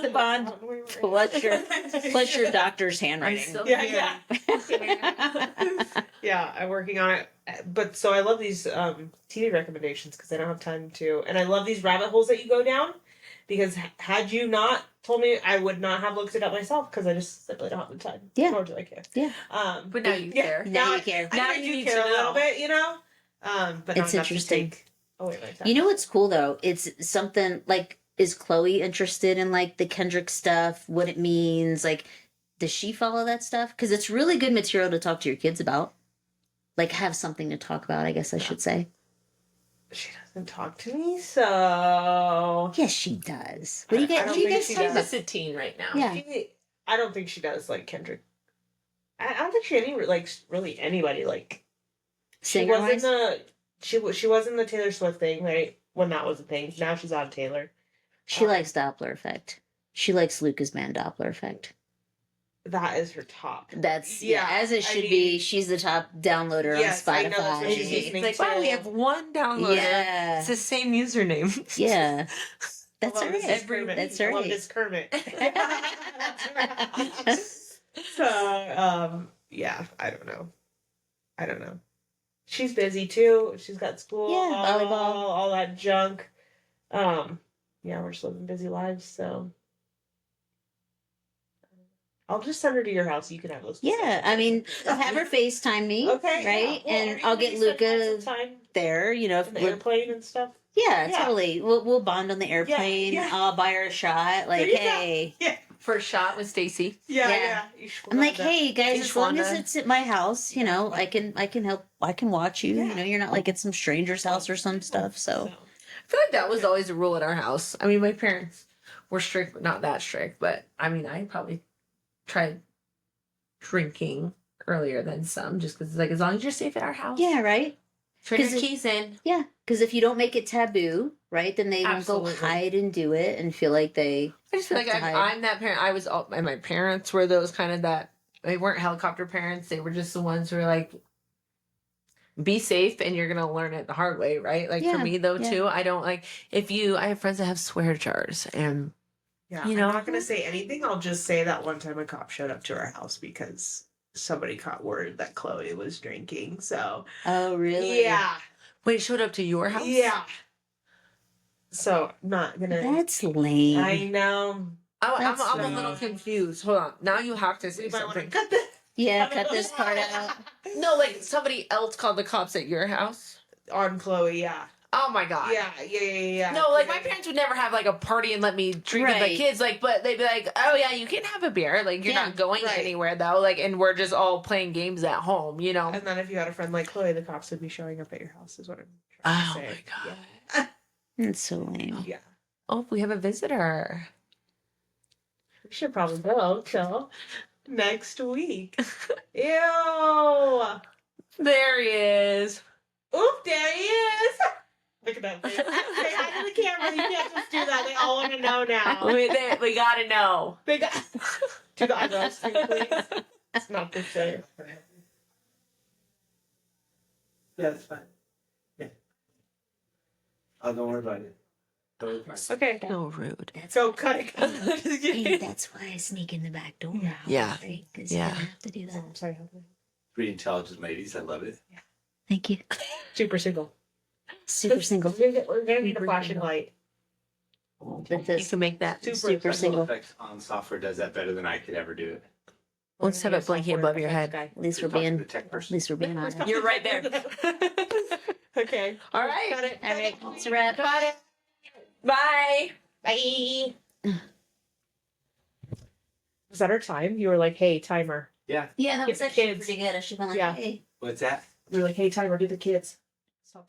the bond plus your doctor's I'm handwriting. still Yeah, here. Yeah, I'm working on it. But so I love these TV recommendations because I don't have time to, and I love these rabbit holes that you go down. Because had you not told me, I would not have looked it up myself because I just simply don't have the time. Yeah. Nor do I care. Yeah. But now you care. Now you care. Now I you do need care to a little know. bit, you know. But not It's enough to interesting. take away my time. You know what's cool though? It's something like, is Chloe interested in like the Kendrick stuff? What it means? Like, does she follow that stuff? Because it's really good material to talk to your kids about. Like, have something to talk about, I guess I should say. She doesn't talk to me, so Yes, she does. What do you I guys, don't what do you think guys she talk does. about? Just a teen right now. Yeah. I don't think she does like Kendrick. I don't think she likes really anybody like. She Singer was in wise? the she was in the Taylor Swift thing, right? When that was a thing. Now she's on Taylor. She likes Doppler effect. She likes Lucas Band Doppler effect. That is her top. That's Yeah, as it I should mean- be. She's the top downloader Yes, on I Spotify. know that's what she's listening It's like, wow, we have one downloader. Yeah. It's the same username. Yeah. That's I love right. Mrs. Kermit. That's I love right. Miss Kermit. So, yeah, I don't know. She's busy too. She's got school, Yeah, volleyball. all that junk. Yeah, we're just living busy lives, so I'll just send her to your house. You can have those. Yeah, I mean, have her FaceTime me, Okay, right? yeah. Well, And I'll get Luca time there. You know, if in the we're, airplane and stuff. yeah, Yeah. totally. We'll bond on the airplane. yeah. I'll buy her a shot. Like, Yeah. hey, First shot with Stacy. Yeah. You should I'm like, love that. hey guys, Each as long as one, it's at my house, you know, I can help. I can watch you. Yeah. You know, you're not like at some stranger's house or some stuff. So I feel like that was always a rule at our house. I mean, my parents were strict, but not that strict. But I mean, I probably tried drinking earlier than some, just because it's like, as long as you're safe at our house. yeah, right. Turn your 'Cause it- keys in. Yeah, because if you don't make it taboo, right, then they won't go Absolutely. hide and do it and feel like they. I just feel like Have to hide. I'm that parent. I was all, and my parents were those kind of that. They weren't helicopter parents. They were just the ones who were like, be safe, and you're gonna learn it the hard way, right? Like Yeah, for me though yeah. too, I don't like I have friends that have swear jars, and Yeah, You know? I'm not gonna say anything. I'll just say that one time a cop showed up to our house because somebody caught word that Chloe was drinking. So Oh, really? yeah, wait, it showed up to your house? yeah. So not gonna. That's lame. I know. I'm That's a little confused. Hold on. Now you have to say We might want to something. cut this. Yeah, cut this part out. No, like somebody else called the cops at your house. On Chloe, yeah, Oh my god. yeah. No, like my parents would never have like a party and let me drink with my Right. kids. Like, but they'd be like, "Oh yeah, you can have a beer. Like, you're Yeah, not going right. anywhere though. Like, and we're just all playing games at home. You know." And then if you had a friend like Chloe, the cops would be showing up at your house. Is what I'm Oh trying to my say. god. That's so lame. Yeah. Oh, we have a visitor. We should probably go till next week. Ew. There he is. Oop, there he is. Look at that face. Say hi to the camera. You can't just do that. They all want to know now. We gotta know. They got do the eyebrows thing, please. It's not the same. Yeah, that's fine. Yeah. Oh, don't worry about it. Don't worry about it. Okay. So rude. That's Go cut it. Hey, that's why I sneak in the back door. now, Yeah. Right? Because Yeah. you have to do that. I'm sorry. Pretty intelligent ladies. I love it. Thank you. Super single. Super single. We're gonna need a Super flashing single. light. That You this can make that. Super super single. Effects on software does that better than I could ever do it. Let's have it blinking above your head. At least we're Talk to being. the tech At person. least we're being honest. You're right there. Okay. All right. Got it. All right, it's a wrap. Got it. Bye. Bye. Was that our time? You were like, "Hey, timer." Yeah. Yeah, that Get was the actually kids. pretty good. I should have been like, Yeah. hey. What's that? You were like, "Hey, timer, get the kids." Stop talking.